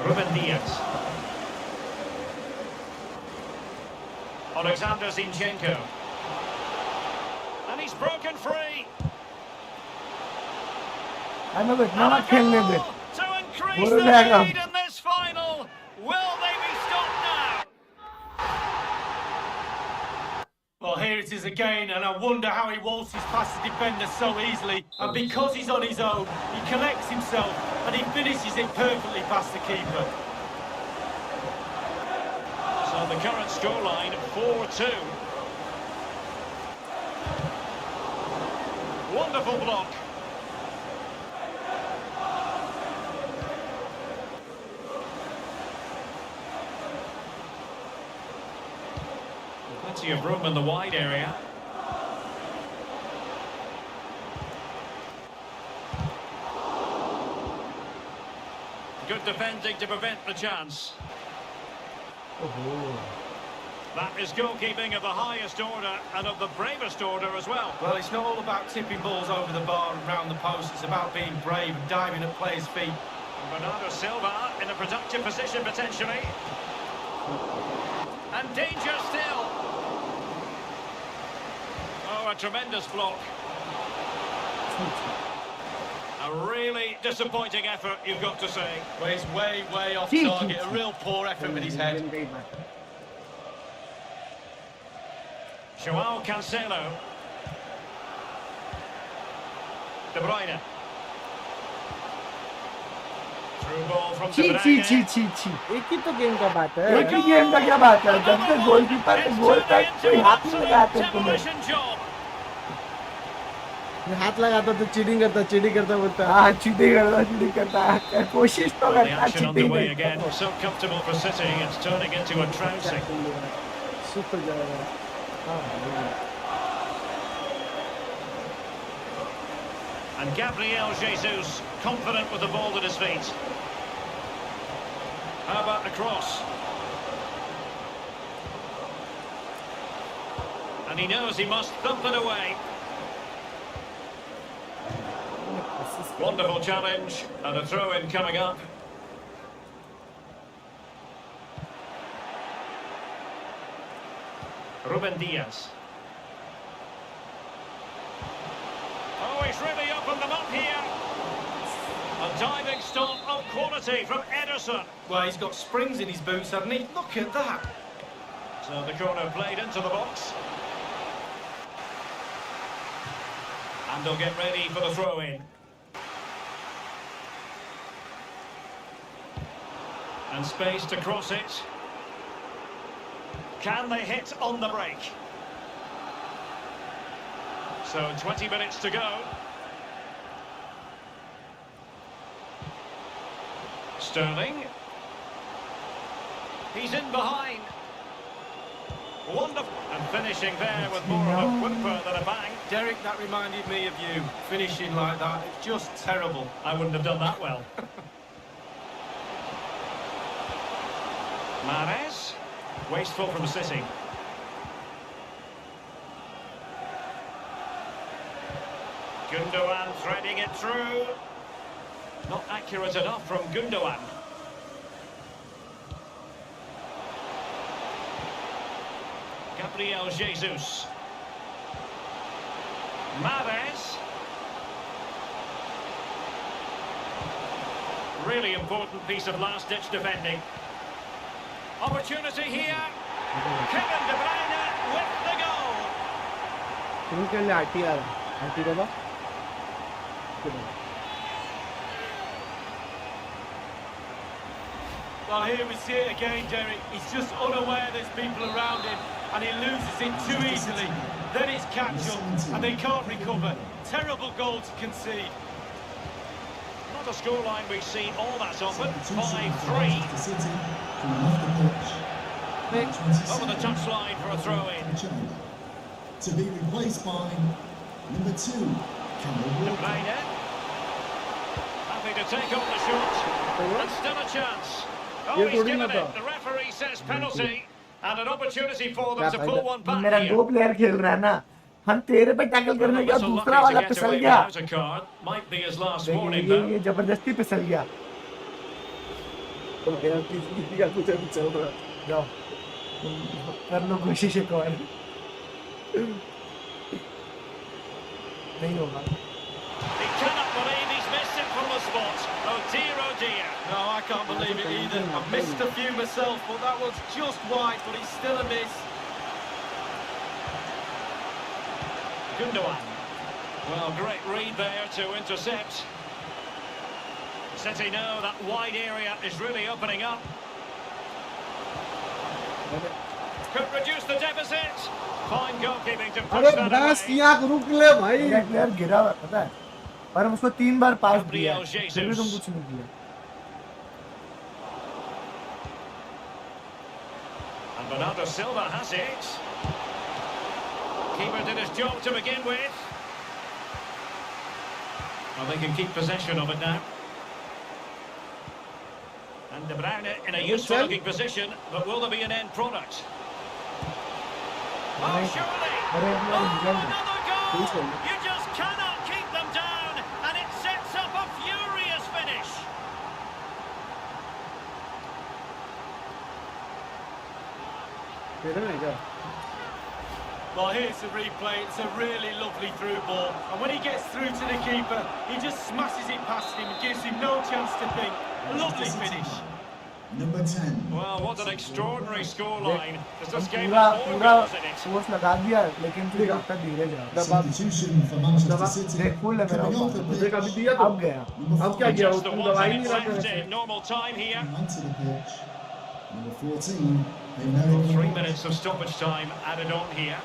Ruben Diaz. Alexander Zinchenko. And he's broken free. हमें कुछ And ना a खेलने दे goal to increase बोलो the जाएगा lead in this final. Will they be stopped now? Well, here it is again, and I wonder how he waltzes past the defender so easily. And because he's on his own, he collects himself and he finishes it perfectly past the keeper. So the current scoreline 4-2. Wonderful block. Plenty of room in the wide area. Good defending to prevent the chance. That is goalkeeping of the highest order and of the bravest order as well. Well, it's not all about tipping balls over the bar and round the post. It's about being brave and diving at players' feet. Bernardo Silva in a productive position potentially. And danger still. Oh, a tremendous block. A really disappointing effort, you've got to say. Well, he's way, way off target. A real poor effort with his head. Joao Cancelo. De Bruyne. Through ball from De छी Bruyne. छी एक ही तो game का बात है एक ही game का क्या बात है जब तक गोलकीपर It's गोल turning तक into कोई an हाथ नहीं लगाते absolute तुम्हें demolition job. हाथ लगाता तो चीटिंग करता बोलता हाँ चीटिंग करता कोशिश तो Well, the करता action underway cheating again. So comfortable for City, it's turning into a trouncing. Super जाएगा And Gabriel Jesus, confident with the ball at his feet. How about the cross? And he knows he must thump it away. Wonderful challenge, and a throw-in coming up. Ruben Diaz. Oh, he's really opened them up here. A diving stop of quality from Ederson. Well, he's got springs in his boots, hasn't he? Look at that. So the corner played into the box. And they'll get ready for the throw-in. And space to cross it. Can they hit on the break? So 20 minutes to go. Sterling. He's in behind. Wonderful. And finishing there with more of a whimper than a bang. Derek, that reminded me of you. Finishing like that, it's just terrible. I wouldn't have done that well. Mahrez. Wasteful from City. Gundogan threading it through. Not accurate enough from Gundogan. Gabriel Jesus. Mahrez. Really important piece of last-ditch defending. Opportunity here. Kevin De Bruyne with the goal. तुमके लिए RT आ रहा RT Baba Well, here we see it again, Derek. He's just unaware there's people around him and he loses it too easily. Then it's catch-up and they can't recover. Terrible goal to concede. Not a scoreline we see all that often. 5-3. Over the touchline for a throw-in. To be replaced by number 2, De Bruyne. Happy to take on the shot. And still a chance. Oh, he's given it. The referee says penalty. And an opportunity for them to pull one back मेरा here. 2 player खेल रहा है ना, हम तेरे पे tackle करने गया, दूसरा वाला फिसल गया। Might be his last warning though. ये जबरदस्ती फिसल गया। तो मेरा किसी का कुछ अभी चल रहा है जाओ कर लो कोशिश एक और नहीं होगा। He cannot believe he's missed it from the spot. Oh dear, oh dear. No, I can't believe it either. I've missed a few myself, but that was just wide, but it's still a miss. Gundogan. Well, great read there to intercept. City know that wide area is really opening up. Could reduce the deficit. Fine goalkeeping to push अरे that बस away. यहाँ रुक ले भाई मेरा player गिरा हुआ पता है, और हम उसको 3 बार पास दिया, Gabriel Jesus. फिर भी तुम कुछ नहीं किया। And Bernardo Silva has it. Keeper did his job to begin with. Well, they can keep possession of it now. And De Bruyne in a useful looking position, but will there be an end product? Oh, surely! Oh, another goal! You just cannot keep them down, and it sets up a furious finish. Well, here's the replay. It's a really lovely through ball. And when he gets through to the keeper, he just smashes it past him and gives him no chance to think. A lovely finish. number 10. Well, what an extraordinary scoreline. Does this game पूरा have more पूरा goals in it? सोच लगा दिया, लेकिन फिर उसका धीरे जा Substitution for Manchester City. देख फुल है मेरा Coming off the मुझे pitch, कभी दिया तो अब गया। number अब क्या 14 किया Just the तुम 1 दवाई minute नहीं लाते left वैसे in normal time here. onto the pitch. Number 14, Emerick 3 minutes of stoppage time added on here.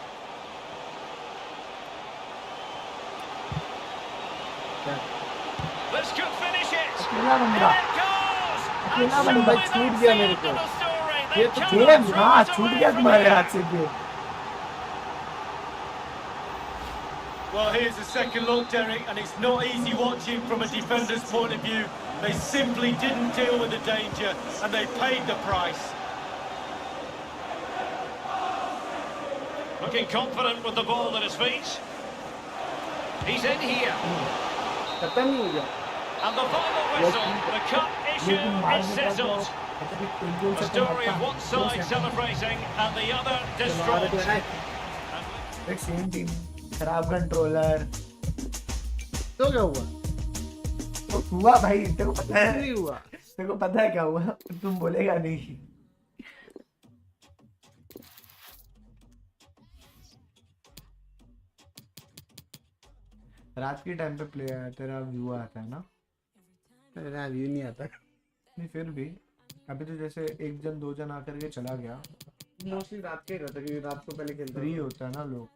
This could finish it. अकेला And बंदा it goes. And अकेला so बंदा that's छूट the गया end मेरे of को। the story. ये They तो cannot गेम throw हाँ it छूट away गया from तुम्हारे here. हाथ से game. Well, here's a second look, Derek, and it's not easy watching from a defender's point of view. They simply didn't deal with the danger, and they paid the price. Looking confident with the ball at his feet. He's in here. खत्म नहीं हो गया And the final whistle. The cup issue लेकिन मारने is का तो settled. मतलब कि 20 A से story of कम one आता है। side celebrating and the other हमारे distraught. को है एक सेम टीम, खराब कंट्रोलर, तो क्या हुआ तो हुआ भाई, तेरे को पता है, नहीं हुआ तेरे को पता है क्या हुआ, तुम बोलेगा नहीं। रात के टाइम पे प्ले तेरा व्यू आता है ना? मेरा व्यू नहीं आता नहीं फिर भी अभी तो जैसे 1 जन 2 जन आकर के चला गया, मोस्टली रात के रहता है क्योंकि रात को पहले खेलता फ्री होता है ना लोग।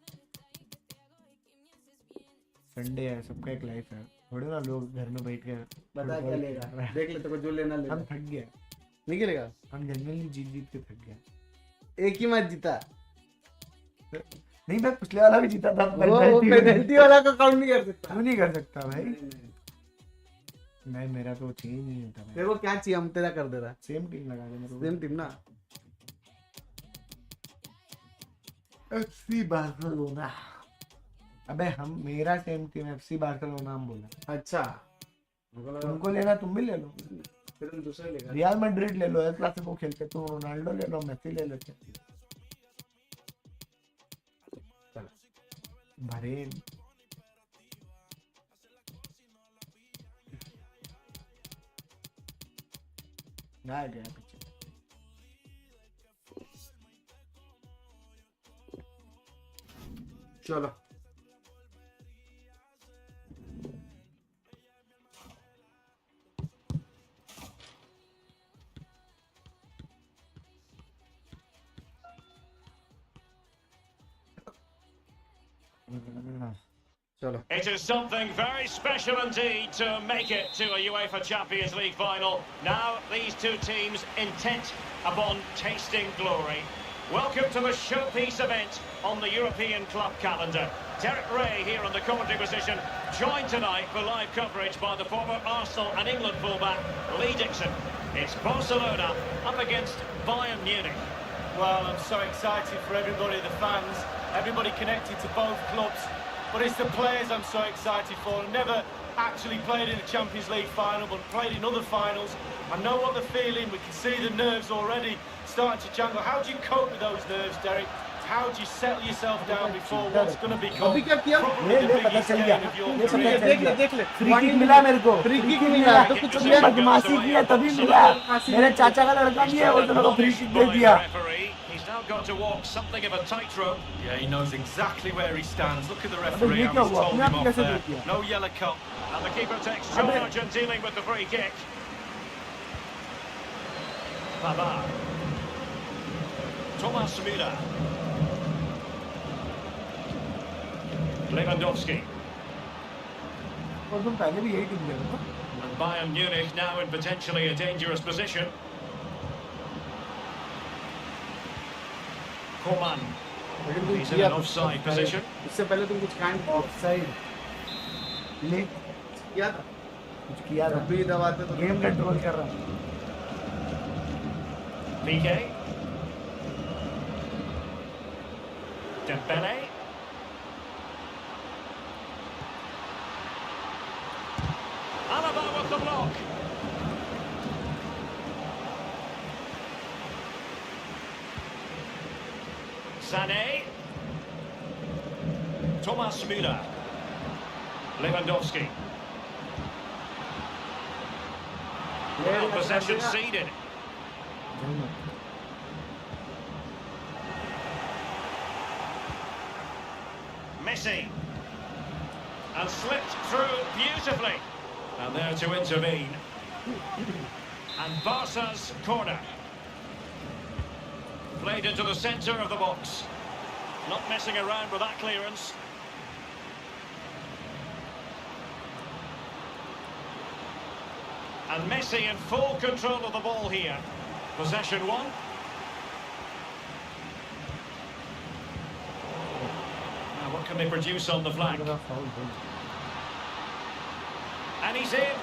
संडे है, सबका एक लाइफ है, थोड़े ना लोग घर में बैठ के बता क्या लेगा देख ले तेरे को जो लेना ले हम थक गए, नहीं खेलेगा हम जेन्युइनली जीत जीत के थक गए। एक ही मैच जीता नहीं भाई, पिछले वाला भी जीता था, वो पेनल्टी वाला को काउंट नहीं कर सकता क्यों नहीं कर सकता भाई? मैं मेरा तो चेंज नहीं होता भाई। तेरे को क्या चाहिए हम तेरा कर दे रहा सेम टीम लगा दे मेरे को। सेम टीम ना एफसी बार्सिलोना अबे हम मेरा सेम टीम FC बार्सिलोना हम बोला। अच्छा मुझे लगा तुमको लेना तुम भी ले लो, फिर तुम दूसरे लेगा। रियल मैड्रिड ले लो, एल क्लासिको खेलते, तुम रोनाल्डो ले लो, मेसी ले लेते। भरे ना गया पीछे। चलो चलो It is something very special indeed to make it to a UEFA Champions League final. Now these two teams intent upon tasting glory. Welcome to the showpiece event on the European club calendar. Derek Ray here on the commentary position, joined tonight for live coverage by the former Arsenal and England fullback Lee Dixon. It's Barcelona up against Bayern Munich. Well, I'm so excited for everybody, the fans, everybody connected to both clubs. But it's the players I'm so excited for. I've never actually played in a Champions League final, but played in other finals. I know what they're feeling. We can see the nerves already starting to jangle. How do you cope with those nerves, Derek? How do you settle yourself down before what's going to become अभी क्या किया? probably the biggest game of your career? देख ले free kick मिला मेरे को, free kick मिला मिला तो तो कुछ कुछ नहीं, बदमाशी की है तभी मिला। मेरे चाचा का लड़का भी है, उसने मेरे को फ्री किक दे दिया। He's now got to walk something of a tightrope. Yeah, he knows exactly where he stands. Look at the अबे referee, ये how क्या he's हुआ? told अपने him आप off कैसे there. दे दिया? No yellow card. And the keeper takes charge and dealing with the free kick. Baba. Thomas Müller. Lewandowski. और तुम पहले भी यही टीम ले रहे हो। And Bayern Munich now in potentially a dangerous position. Coman. लेकिन तुम He's in किया an offside position. इससे पहले तुम कुछ कांड ऑफसाइड ले किया था, कुछ किया था, जब भी दबाते तो गेम कंट्रोल कर रहा हूँ। Piqué. Dembele. Alaba with the block. Sané. Thomas Müller. Lewandowski. Well, possession ceded. Messi. And slipped through beautifully. And there to intervene. And Barca's corner. Played into the centre of the box. Not messing around with that clearance. And Messi in full control of the ball here. Possession one. Now what can they produce on the flank? And he's in.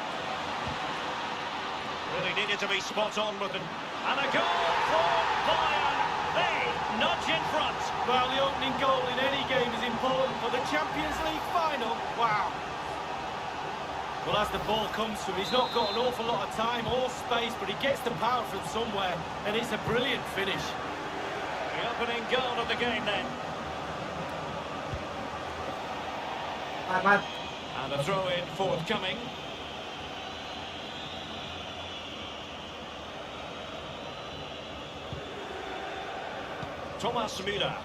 Really needed to be spot on with it. And a goal for Bayern. They nudge in front. Well, the opening goal in any game is important, but the Champions League final, wow. Well, as the ball comes to him, he's not got an awful lot of time or space, but he gets the power from somewhere, and it's a brilliant finish. The opening goal of the game then. And a throw in forthcoming. Thomas Müller.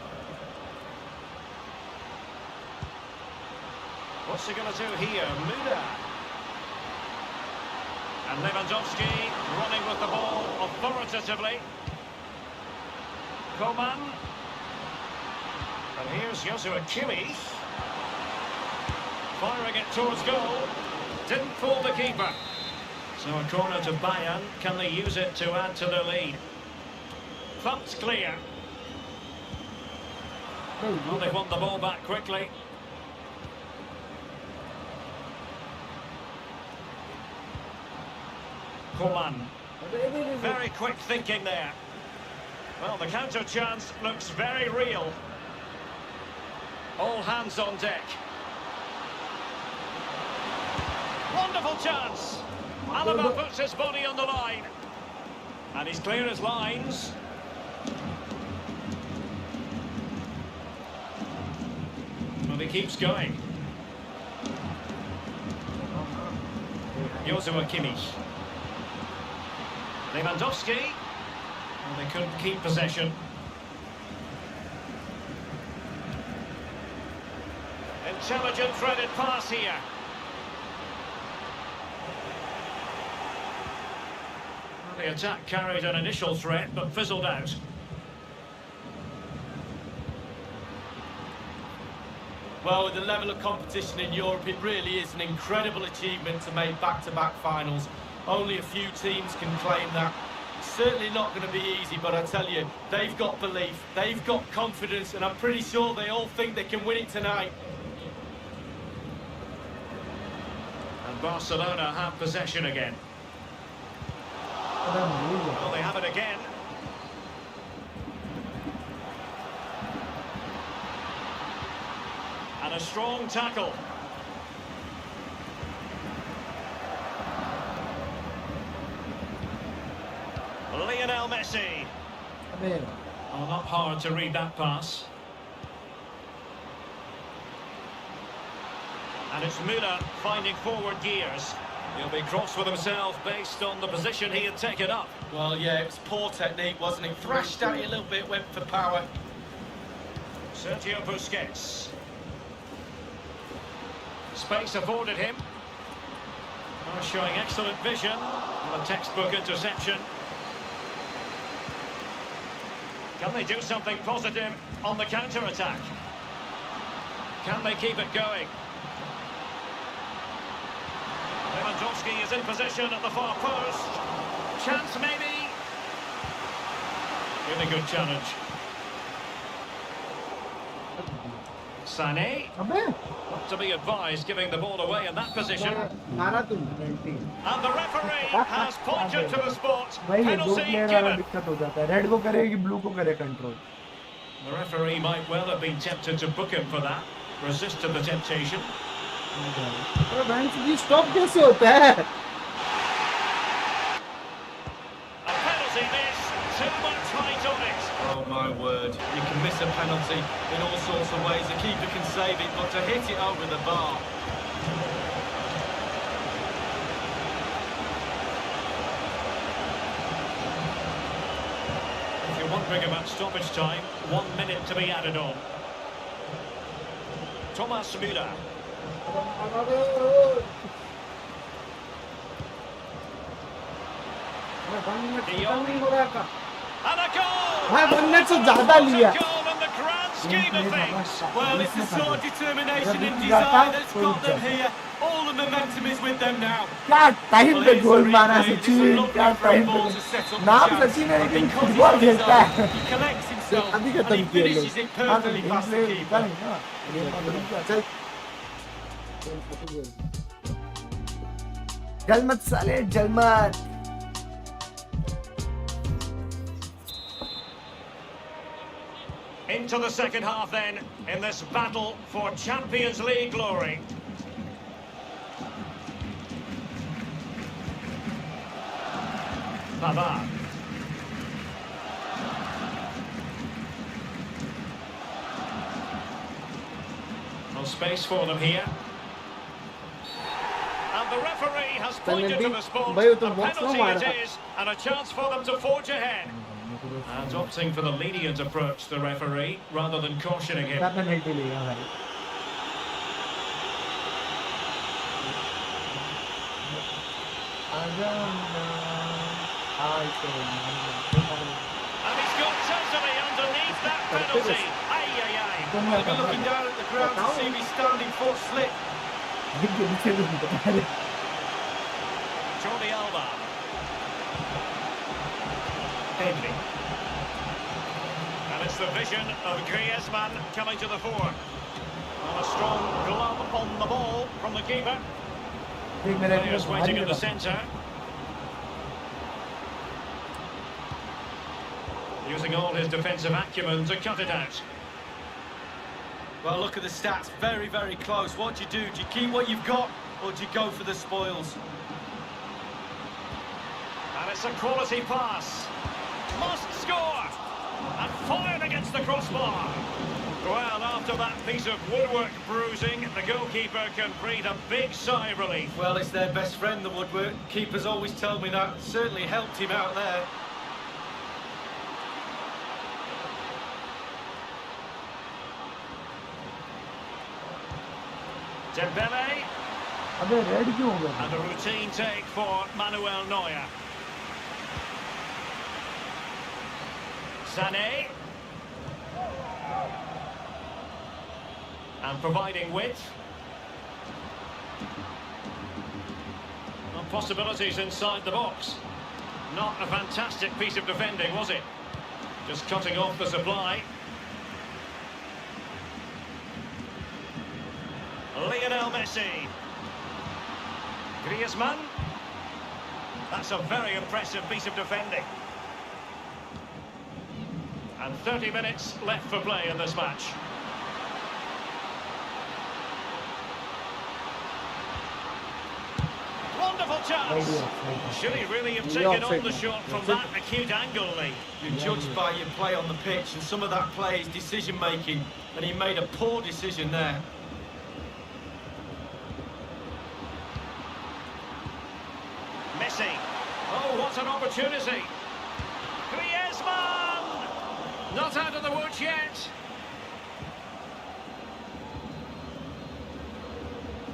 What's he going to do here? Müller. And Lewandowski running with the ball authoritatively. Coman. And here's Joshua Kimmich. Firing it towards goal. Didn't fool the keeper. So a corner to Bayern. Can they use it to add to their lead? Thumped clear. Well, they've won the ball back quickly. Coman. Very quick thinking there. Well, the counter chance looks very real. All hands on deck. Wonderful chance. Alaba puts his body on the line. And he's clear as lines. Well, he keeps going. Joshua Kimmich. Lewandowski. Well, they couldn't keep possession. Intelligent threaded pass here. Well, the attack carried an initial threat, but fizzled out. Well, with the level of competition in Europe, it really is an incredible achievement to make back-to-back finals. Only a few teams can claim that. It's certainly not going to be easy, but I tell you, they've got belief, they've got confidence, and I'm pretty sure they all think they can win it tonight. And Barcelona have possession again. Well, they have it again. And a strong tackle. Lionel Messi. Oh, not hard to read that pass. And it's Müller finding forward gears. He'll be cross with himself based on the position he had taken up. Well, yeah, it was poor technique, wasn't it? Thrashed at you a little bit, went for power. Sergio Busquets. Space afforded him. Oh, showing excellent vision. And a textbook interception. Can they do something positive on the counter-attack? Can they keep it going? Lewandowski is in position at the far post. Chance maybe. Really good challenge. Sané. Not to be advised giving the ball away in that position. And the referee has pointed to the spot. Penalty given. Red को करे कि blue को करे control. The referee might well have been tempted to book him for that. Resisted the temptation. अरे bank की stop कैसे होता है? A penalty miss. Too much height on it. Oh my word, you can miss a penalty in all sorts of ways. The keeper can save it, but to hit it over the bar. If you're wondering about stoppage time, 1 minute to be added on. Thomas Müller. De Jong. And a goal! हाँ 1 minute से ज़्यादा लिया. Goal in the grand scheme of things. Well, it's the sort of determination and desire that's got them here. All the momentum is with them now. क्या time पे गोल मारा सचिन, क्या time पे नाम सचिन है लेकिन फुटबॉल खेलता है. He collects himself अभी and खत्म he किया finishes it perfectly past the keeper. जल मत साले, जल मत. Into the second half then, in this battle for Champions League glory. Pavard. No space for them here. And the referee has pointed to the spot. A penalty it is, and a chance for them to forge ahead. And opting for the lenient approach, the referee, rather than cautioning him. And he's got totally underneath that penalty. Ay, ay, ay. We'll be looking down at the ground to see his standing foot slip. Jordi Alba. Henry. And it's the vision of Griezmann coming to the fore. And a strong glove on the ball from the keeper. Players waiting in the centre. Using all his defensive acumen to cut it out. Well, look at the stats, very, very close. What do? Do you keep what you've got, or do you go for the spoils? And it's a quality pass. Must score! And fired against the crossbar. Well, after that piece of woodwork bruising, the goalkeeper can breathe a big sigh of relief. Well, it's their best friend, the woodwork. Keepers always tell me that. Certainly helped him out there. Dembele. अबे red क्यों हो गया? And a routine take for Manuel Neuer. Sané. And providing width. Well, possibilities inside the box. Not a fantastic piece of defending, was it? Just cutting off the supply. Lionel Messi. Griezmann. That's a very impressive piece of defending. And 30 minutes left for play in this match. Wonderful chance. Should he really have taken on the shot from that acute angle, Lee? You're judged by your play on the pitch, and some of that play is decision-making, and he made a poor decision there. Messi. Oh, what an opportunity. Griezmann! Not out of the woods yet.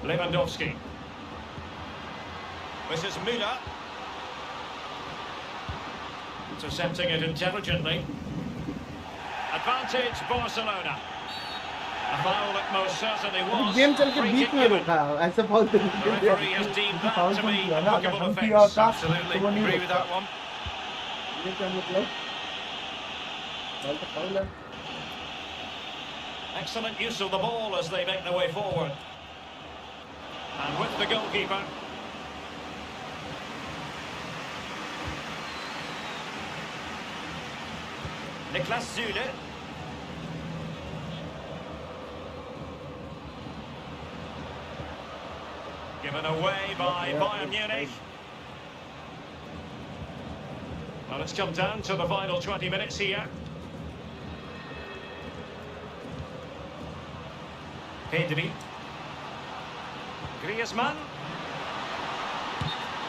Lewandowski. This is Müller. Intercepting it intelligently. Advantage Barcelona. A foul that most certainly was. Game चल के बीच में रोका ऐसे foul तो The referee has deemed that to be a bookable offence. Absolutely, agree with that one. ये क्या मतलब? Foul तो फाउल है. Excellent use of the ball as they make their way forward. And with the goalkeeper. Niklas Süle. Given away by Bayern Munich. Well, it's come down to the final 20 minutes here. Pedri. Griezmann.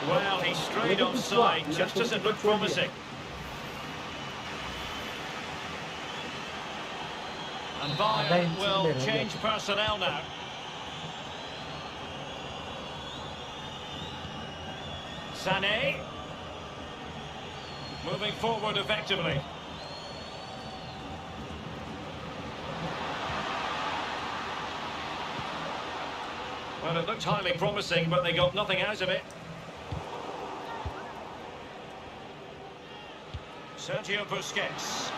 Well, he strayed offside just as it looked promising. And Bayern will change personnel now. Sané. Moving forward effectively. Well, it looked highly promising, but they got nothing out of it. Sergio Busquets.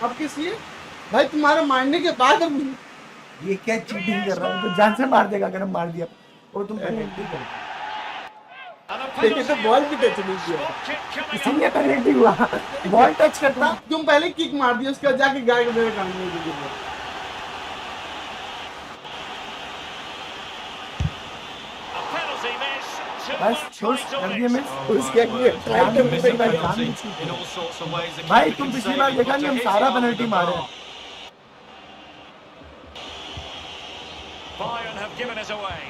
अब किस लिए? भाई तुम्हारा मारने के बाद हम ये क्या चीटिंग कर रहा है? तो जान से मार देगा अगर हम मार दिया. और तुम पेनल्टी कर. तो बॉल भी टच नहीं किया. इसलिए पेनल्टी हुआ. बॉल टच करता. तुम पहले किक मार दिया उसके बाद जाके गाय को मेरे काम में दे दिया. बस छोड़ कर दिया मैं उसके लिए ट्राई करते भाई तुम पिछली बार देखा नहीं हम सारा पेनल्टी मारे हैं. Bayern have given it away.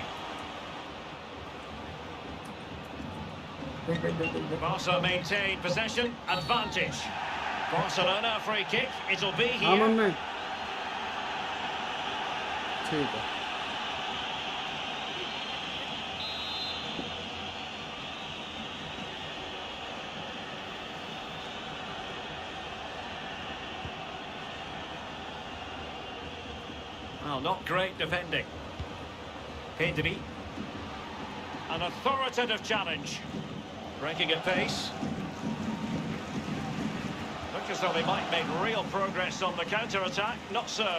Barca maintain possession, advantage. Barcelona free kick, it'll be here. ठीक है. Well, not great defending. Pedri. An authoritative challenge. Breaking at pace. Looks as though they might make real progress on the counter-attack. Not so.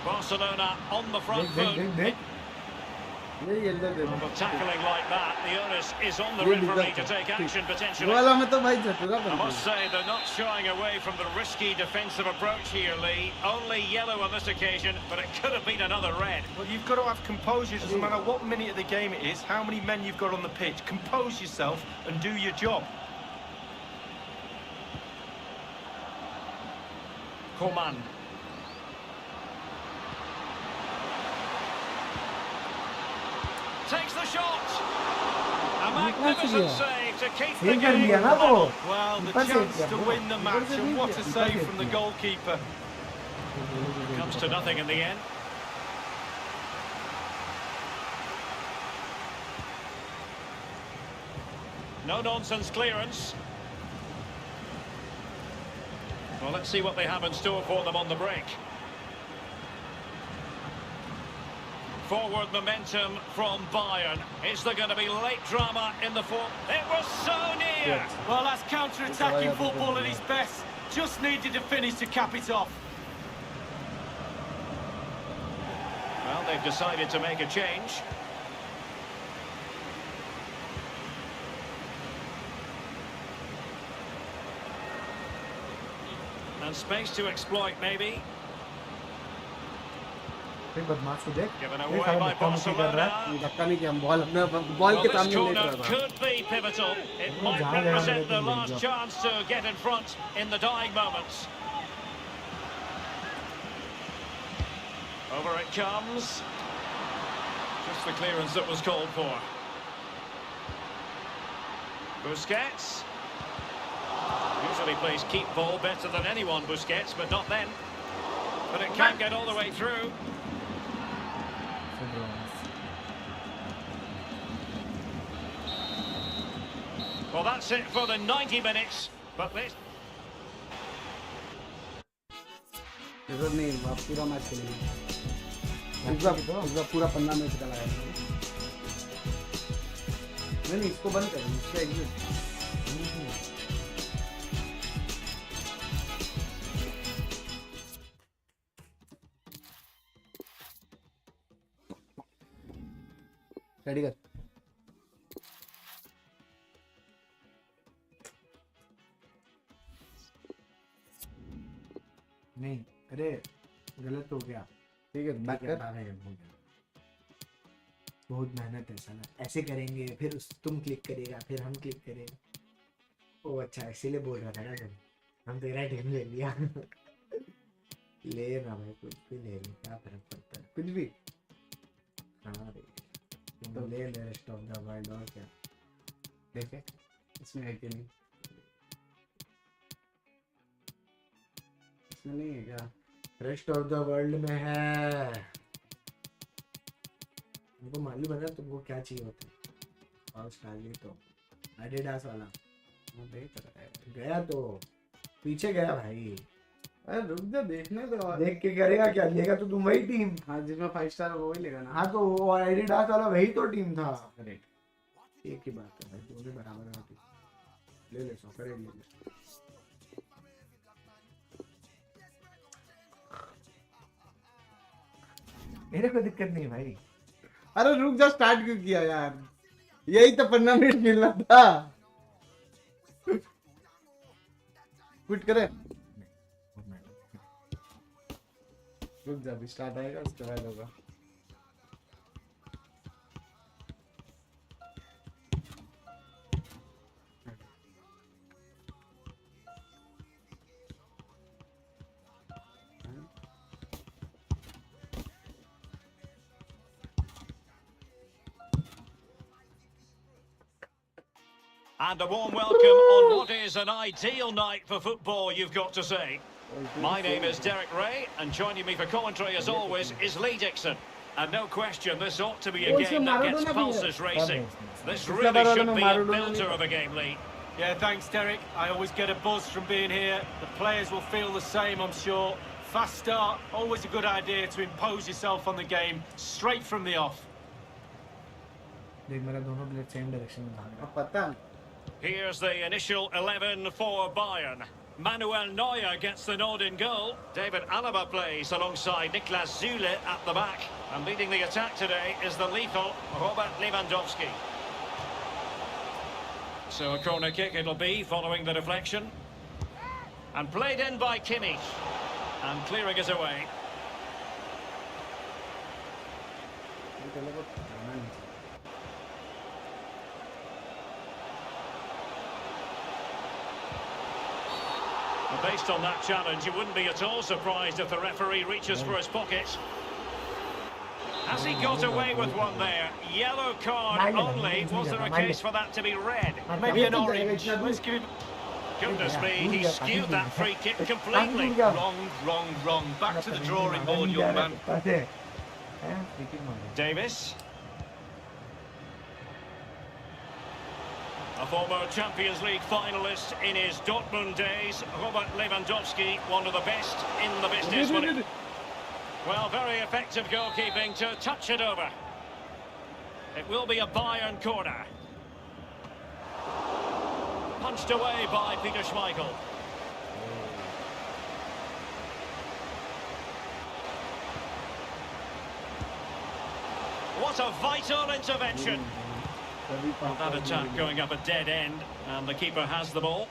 Barcelona on the front foot. ये yellow दे दो But tackling like that, the onus is on the referee to take action potentially. वो वाला में तो भाई झटका I must say they're not shying away from the risky defensive approach here, Lee. Only yellow on this occasion, but it could have been another red. Well, you've got to have composure. Doesn't matter what minute of the game it is, how many men you've got on the pitch. Compose yourself and do your job. Coman. Takes the shot. A magnificent save to keep the game. Well, the chance to win the match, and what a save from the goalkeeper. Comes to nothing in the end. No-nonsense clearance. Well, let's see what they have in store for them on the break. Forward momentum from Bayern. Is there going to be late drama in the fourth? It was so near! Well, that's counter-attacking football at its best. Just needed to finish to cap it off. Well, they've decided to make a change. And space to exploit, maybe. Given away by Barcelona. Well, this corner could be pivotal. It might represent the last chance to get in front in the dying moments. Over it comes. Just the clearance that was called for. Busquets. Usually plays keep ball better than anyone, Busquets, but not then. But it can't get all the way through. Well, that's it for the 90 minutes. But this... नहीं पूरा match खेलेंगे पूरा 15 minute का लगाया नहीं इसको बंद करें इसका एग्जिट रेडी कर नहीं अरे गलत हो गया ठीक है बैक कर बहुत मेहनत है साला ऐसे करेंगे फिर तुम क्लिक करेगा फिर हम क्लिक करेंगे ओ अच्छा इसीलिए बोल रहा था ना हम तेरा टीम ले लिया ले ना भाई कुछ भी ले लो क्या फर्क पड़ता है कुछ भी हाँ रे तो ले रेस्ट ऑफ द वर्ल्ड और क्या देखे इसमें है कि नहीं इसमें नहीं है क्या रेस्ट ऑफ द वर्ल्ड में है तुमको मालूम है ना तुमको क्या चाहिए होता है और स्टाइल तो एडिडास वाला वो देख रहा है गया तो पीछे गया भाई अरे रुक जा देखने तो देख के करेगा क्या लेगा तो तुम वही टीम हाँ जिसमें 5 स्टार वो ही लेगा ना हाँ तो वो एडिडास वाला वही तो टीम था करेक्ट एक ही बात है भाई दोनों बराबर होती ले ले सॉकर ले ले मेरे को दिक्कत नहीं भाई अरे रुक जा स्टार्ट क्यों किया यार यही तो 15 मिनट मिलना था क्विट करे रुक जा अभी स्टार्ट आएगा उसके बाद होगा And a warm welcome on what is an ideal night for football, you've got to say. My name is Derek Ray, and joining me for commentary, as always, is Lee Dixon. And no question, this ought to be a game that gets pulses racing. This really should be a builder of a game, Lee. Yeah, thanks, Derek. I always get a buzz from being here. The players will feel the same, I'm sure. Fast start, always a good idea to impose yourself on the game, straight from the off. देख मेरा दोनों player same direction में भाग रहा है पता Here's the initial 11 for Bayern. Manuel Neuer gets the nod in goal. David Alaba plays alongside Niklas Süle at the back. And leading the attack today is the lethal Robert Lewandowski. So a corner kick it'll be following the deflection. And played in by Kimmich. And clearing it away. Based on that challenge, you wouldn't be at all surprised if the referee reaches for his pocket. Has he got away with one there? Yellow card only. Was there a case for that to be red? Maybe an orange. Let's give him... Goodness me, he skewed that free kick completely. Wrong. Back to the drawing board, young man. Davis. A former Champions League finalist in his Dortmund days, Robert Lewandowski, one of the best in the business. Well, very effective goalkeeping to touch it over. It will be a Bayern corner. Punched away by Peter Schmeichel. What a vital intervention. Well, that attack going up a dead end, and the keeper has the ball.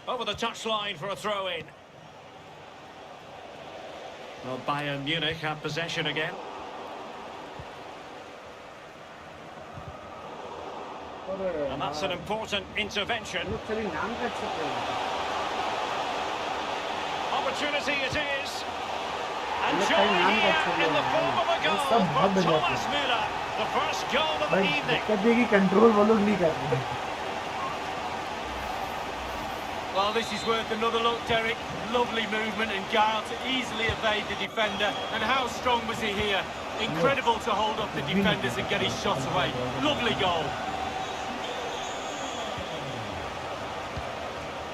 Over the touchline for a throw-in. Well, Bayern Munich have possession again. And that's an important intervention. Opportunity it is. And joy here in the form of a goal for Thomas Müller. The first goal of the evening. Well, this is worth another look, Derek. Lovely movement and guile to easily evade the defender. And how strong was he here? Incredible to hold up the defenders and get his shot away. Lovely goal.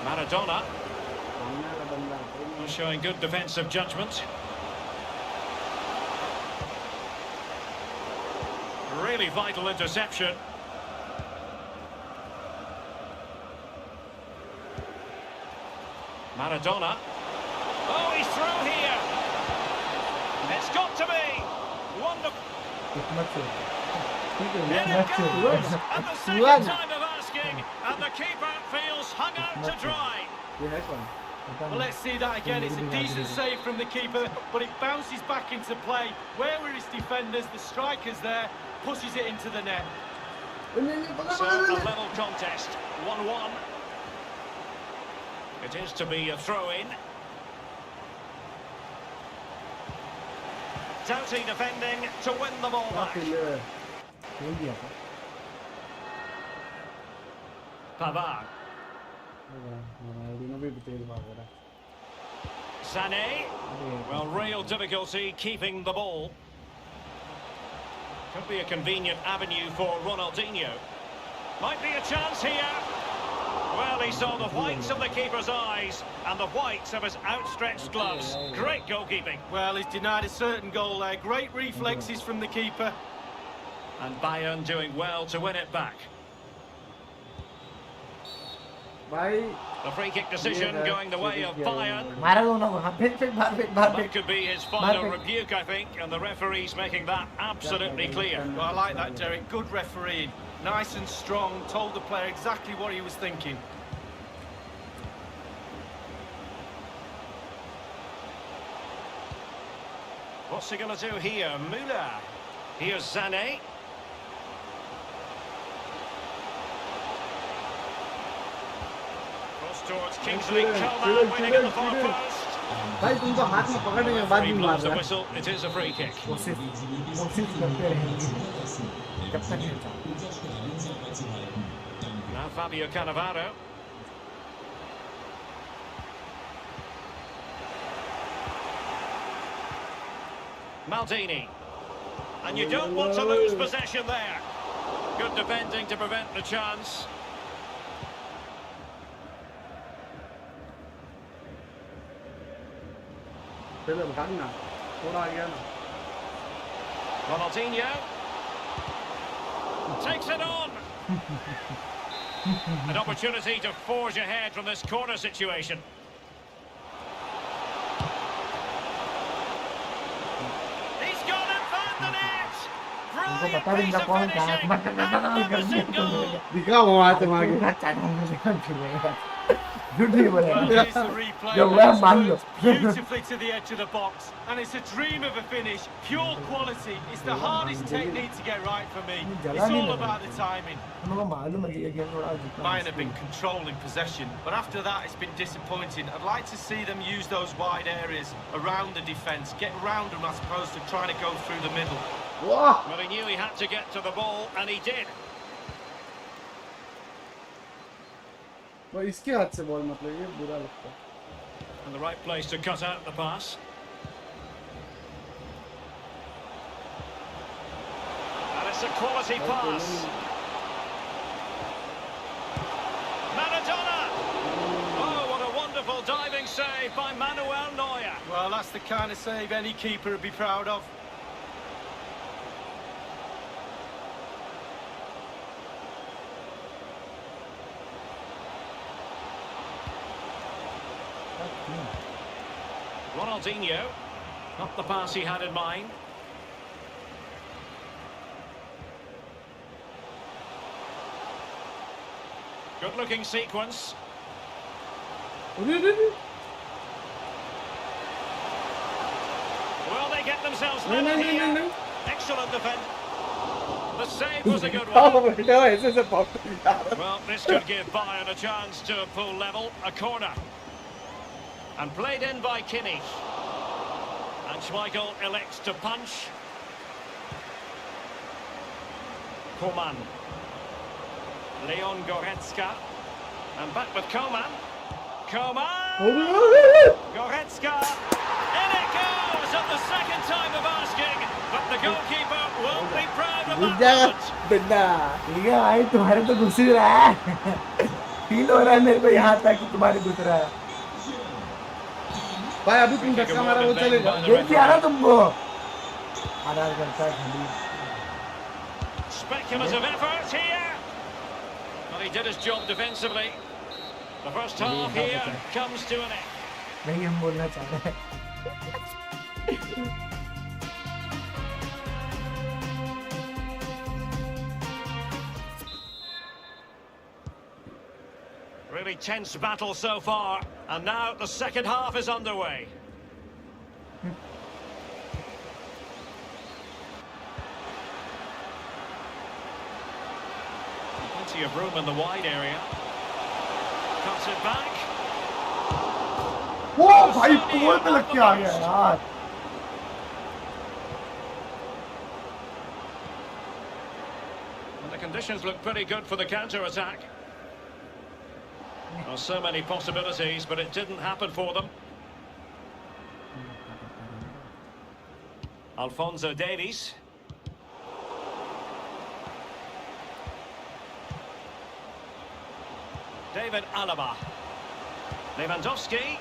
Maradona. Showing good defensive judgment. Really vital interception. Maradona. Oh, he's through here. It's got to be. Wonderful. In it goes. At the second time of asking. And the keeper feels hung out to dry. Well, let's see that again. It's a decent save from the keeper, but it bounces back into play. Where were his defenders? The striker's there, pushes it into the net. So a level contest, 1-1. It is to be a throw-in. Doughty defending to win the ball back. Pavard. Sané. Well, real difficulty keeping the ball. Could be a convenient avenue for Ronaldinho. Might be a chance here. Well, he saw the whites of the keeper's eyes and the whites of his outstretched gloves. Great goalkeeping. Well, he's denied a certain goal there. Great reflexes from the keeper. And Bayern doing well to win it back. The free kick decision going the way of Bayern. That could be his final rebuke, I think, and the referee's making that absolutely clear. Well, I like that, Derek. Good refereeing. Nice and strong, told the player exactly what he was thinking. What's he going to do here? Müller. Here's Sané. Towards Kingsley Coman, winning at the far post. Referee blows the whistle. It is a free kick. Now Fabio Cannavaro. Maldini. And you don't want to lose possession there. Good defending to prevent the chance. Ronaldinho takes it on. An opportunity to forge ahead from this corner situation. He's gone and found the net. Brilliant piece of finishing. Magnificent goal. दिखा वो हाथ मार के Well, here's the replay. Yo, where's Mando? Beautifully to the edge of the box, and it's a dream of a finish. Pure quality. It's the hardest technique to get right for me. It's all about the timing. हमको मालूम है कि ये game थोड़ा Bayern have been controlling possession, but after that it's been disappointing. I'd like to see them use those wide areas around the defence, get around them as opposed to trying to go through the middle. वाह Well, he knew he had to get to the ball, and he did. वो इसके हाथ से ball मतलब ये बुरा लगता है And the right place to cut out the pass. And it's a quality pass. Maradona! Oh, what a wonderful diving save by Manuel Neuer. Well, that's the kind of save any keeper would be proud of. Ronaldinho, not the pass he had in mind. Good-looking sequence. Will they get themselves level here? Excellent defense. The save was a good one. ऐसे से pop Well, this could give Bayern a chance to pull level, a corner. And played in by Kimmich. And Schmeichel elects to punch. Koman. Leon Goretzka. And back with Koman. Koman! Goretzka. In it goes at the second time of asking. But the goalkeeper won't be proud of that moment. बिन्ना ठीक है भाई तुम्हारे तो घुस ही रहा है feel हो रहा है मेरे को यहाँ तक कि तुम्हारे घुस रहा है भाई अभी तुम धक्का मारा वो चलेगा देख दिया ना तुमको आधार करता है खाली Speculative effort here. Well, he did his job defensively. The first half here comes to an end. नहीं हम बोलना चाह रहे हैं Really tense battle so far, and now the second half is underway. Plenty of room in the wide area. Cuts it back. वो भाई पोल पे लग के आ गया यार And the conditions look pretty good for the counter-attack. Well, so many possibilities, but it didn't happen for them. Alphonso Davies. David Alaba. Lewandowski.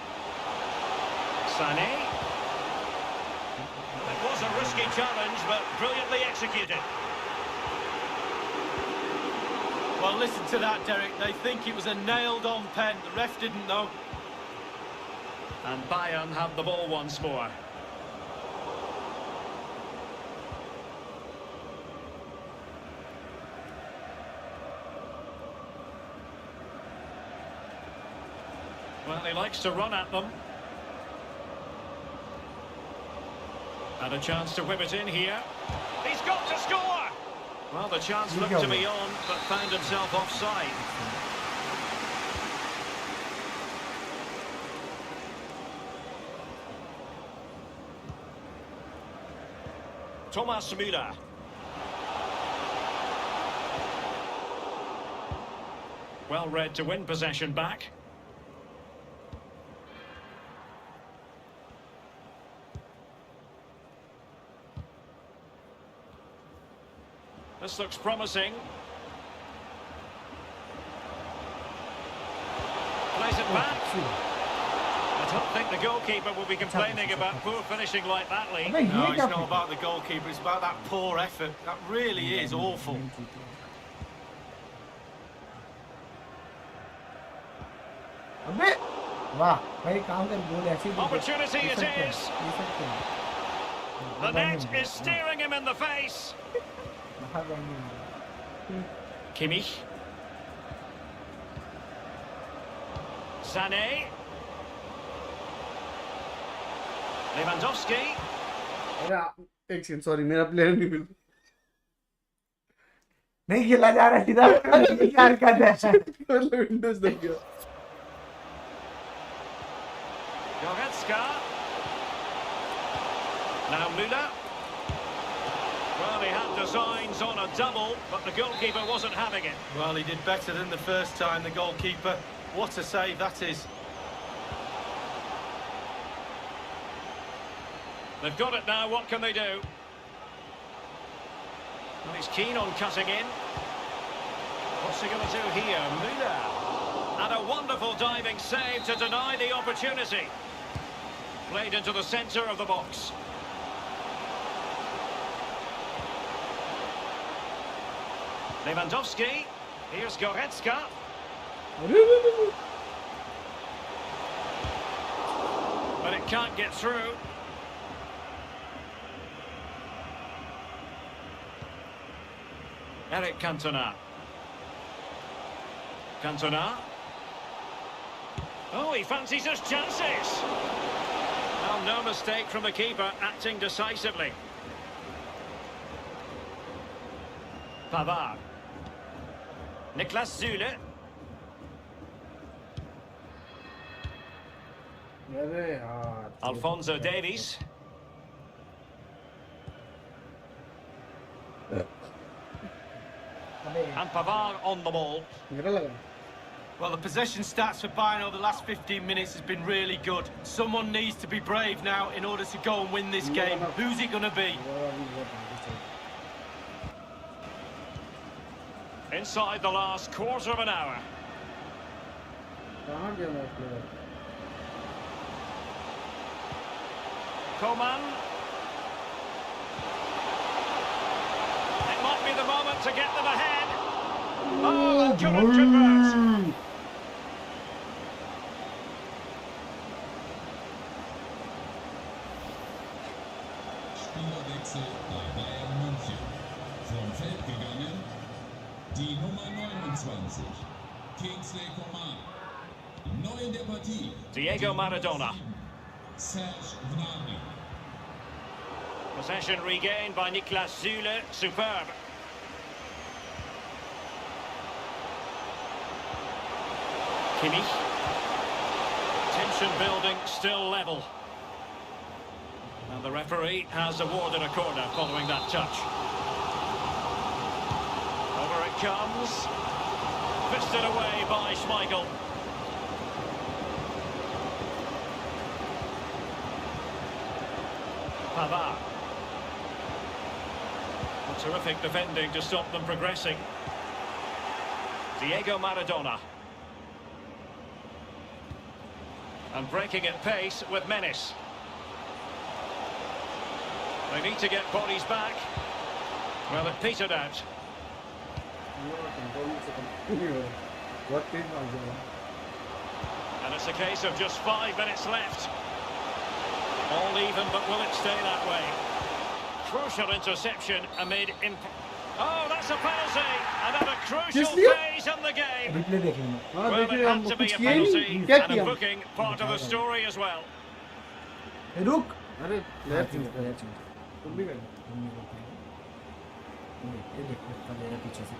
Sané. It was a risky challenge, but brilliantly executed. Well, listen to that, Derek. They think it was a nailed-on pen. The ref didn't know. And Bayern have the ball once more. Well, he likes to run at them. And a chance to whip it in here. He's got to score! Well, the chance looked to be on, but found himself offside. Thomas Müller. Well read to win possession back. This looks promising. Plays it back. It don't think the goalkeeper will be complaining about poor finishing like that, Lee. अबे No, ये it's क्या not about the goalkeeper, it's about that poor effort. That really is awful. अबे वाह भाई काम कर गोल ऐसे ही Opportunity it is. ये सब क्या The net is staring him in the face. Kimmich. Sané. Lewandowski. अरे एक सेकंड सॉरी मेरा प्लेयर नहीं मिल नहीं खेला जा रहा सीधा क्या कर रहा है मतलब विंडोज दब गया Goretzka. Now Müller. Well, he had designs on a double, but the goalkeeper wasn't having it. Well, he did better than the first time, the goalkeeper. What a save that is. They've got it now, what can they do? Well, he's keen on cutting in. What's he going to do here? Müller. And a wonderful diving save to deny the opportunity. Played into the centre of the box. Lewandowski. Here's Goretzka. But it can't get through. Eric Cantona. Cantona. Oh, he fancies his chances. Well, no mistake from the keeper, acting decisively. Pavard. Niklas Süle. अरे यार Alphonso Davies. And Pavard on the ball. मेरा लगा Well, the possession stats for Bayern over the last 15 minutes has been really good. Someone needs to be brave now in order to go and win this game. Who's it going to be? Inside the last quarter of an hour. कहाँ गया मैं player Coman. It might be the moment to get them ahead. Oh, and couldn't convert. Spielerwechsel bei Bayern München. Vom Feld gegangen, die Nummer 29, Kingsley Coman. Neu in der Partie, Diego Maradona. Harsh Dhona. Possession regained by Niklas Süle. Superb. Kimmich. Tension building, still level. And the referee has awarded a corner following that touch. Over it comes. Fisted away by Schmeichel. Pavard. Terrific defending to stop them progressing. Diego Maradona. And breaking at pace with menace. They need to get bodies back. Well, it petered out. And it's a case of just 5 minutes left. All even, but will it stay that way? Crucial interception amid oh, that's a penalty! Another crucial phase in the game. Replay देखेंगे हाँ Well, देखिए it हम had to कुछ be a किया ही नहीं penalty क्या and किया a booking part of the story as well. रुक अरे प्लेयर चेंज तुम भी कर ये देखो प्लेयर पीछे से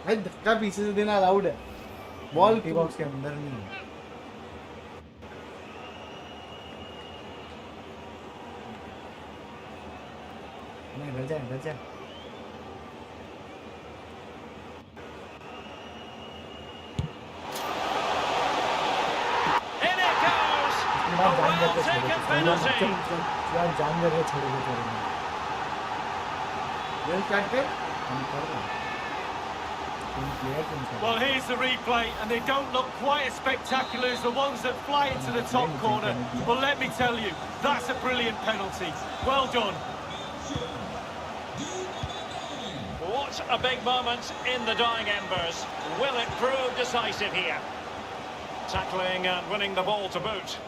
भाई धक्का पीछे से देना अलाउड है बॉल टी बॉक्स के अंदर नहीं है नहीं डर जा In it goes! A well-taken penalty! यार जान कर छोड़ेंगे वेल काट के हम कर रहे हैं Well, here's the replay, and they don't look quite as spectacular as the ones that fly into the top corner. But let me tell you, that's a brilliant penalty. Well done. What a big moment in the dying embers. Will it prove decisive here? Tackling and winning the ball to boot.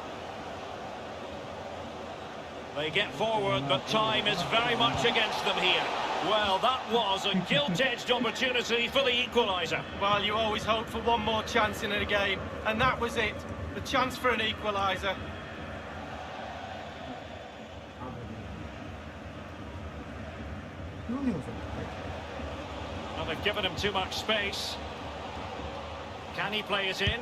They get forward, but time is very much against them here. Well, that was a gilt-edged opportunity for the equaliser. Well, you always hope for one more chance in a game, and that was it. The chance for an equaliser. Well, they've given him too much space. Can he play it in?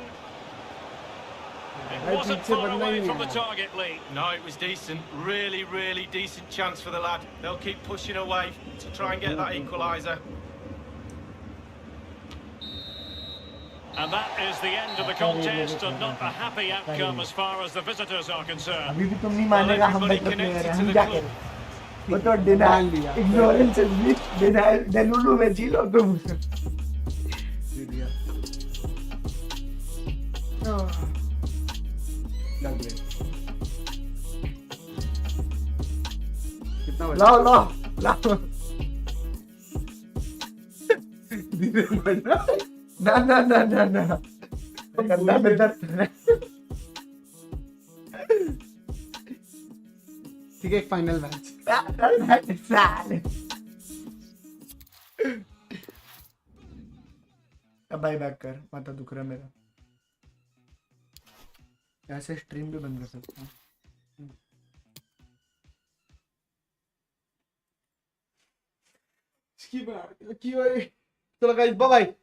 It wasn't far away from the target, Lee. No, it was decent. Really, really decent chance for the lad. They'll keep pushing away to try and get that equaliser. And that is the end of the contest, and not a happy outcome as far as the visitors are concerned. अभी भी तुम नहीं मानेगा हम better player हैं हम क्या करें वो तो denial ignorance is bliss denial delulu में जी लो तुम लाओ लाओ लाओ ना ना ना ना ना करना बेहतर ठीक है एक फाइनल मैच अब बाय बैक कर माता दुख रहा मेरा ऐसे स्ट्रीम भी बंद कर सकता हूँ चलो गाइस बाय बाय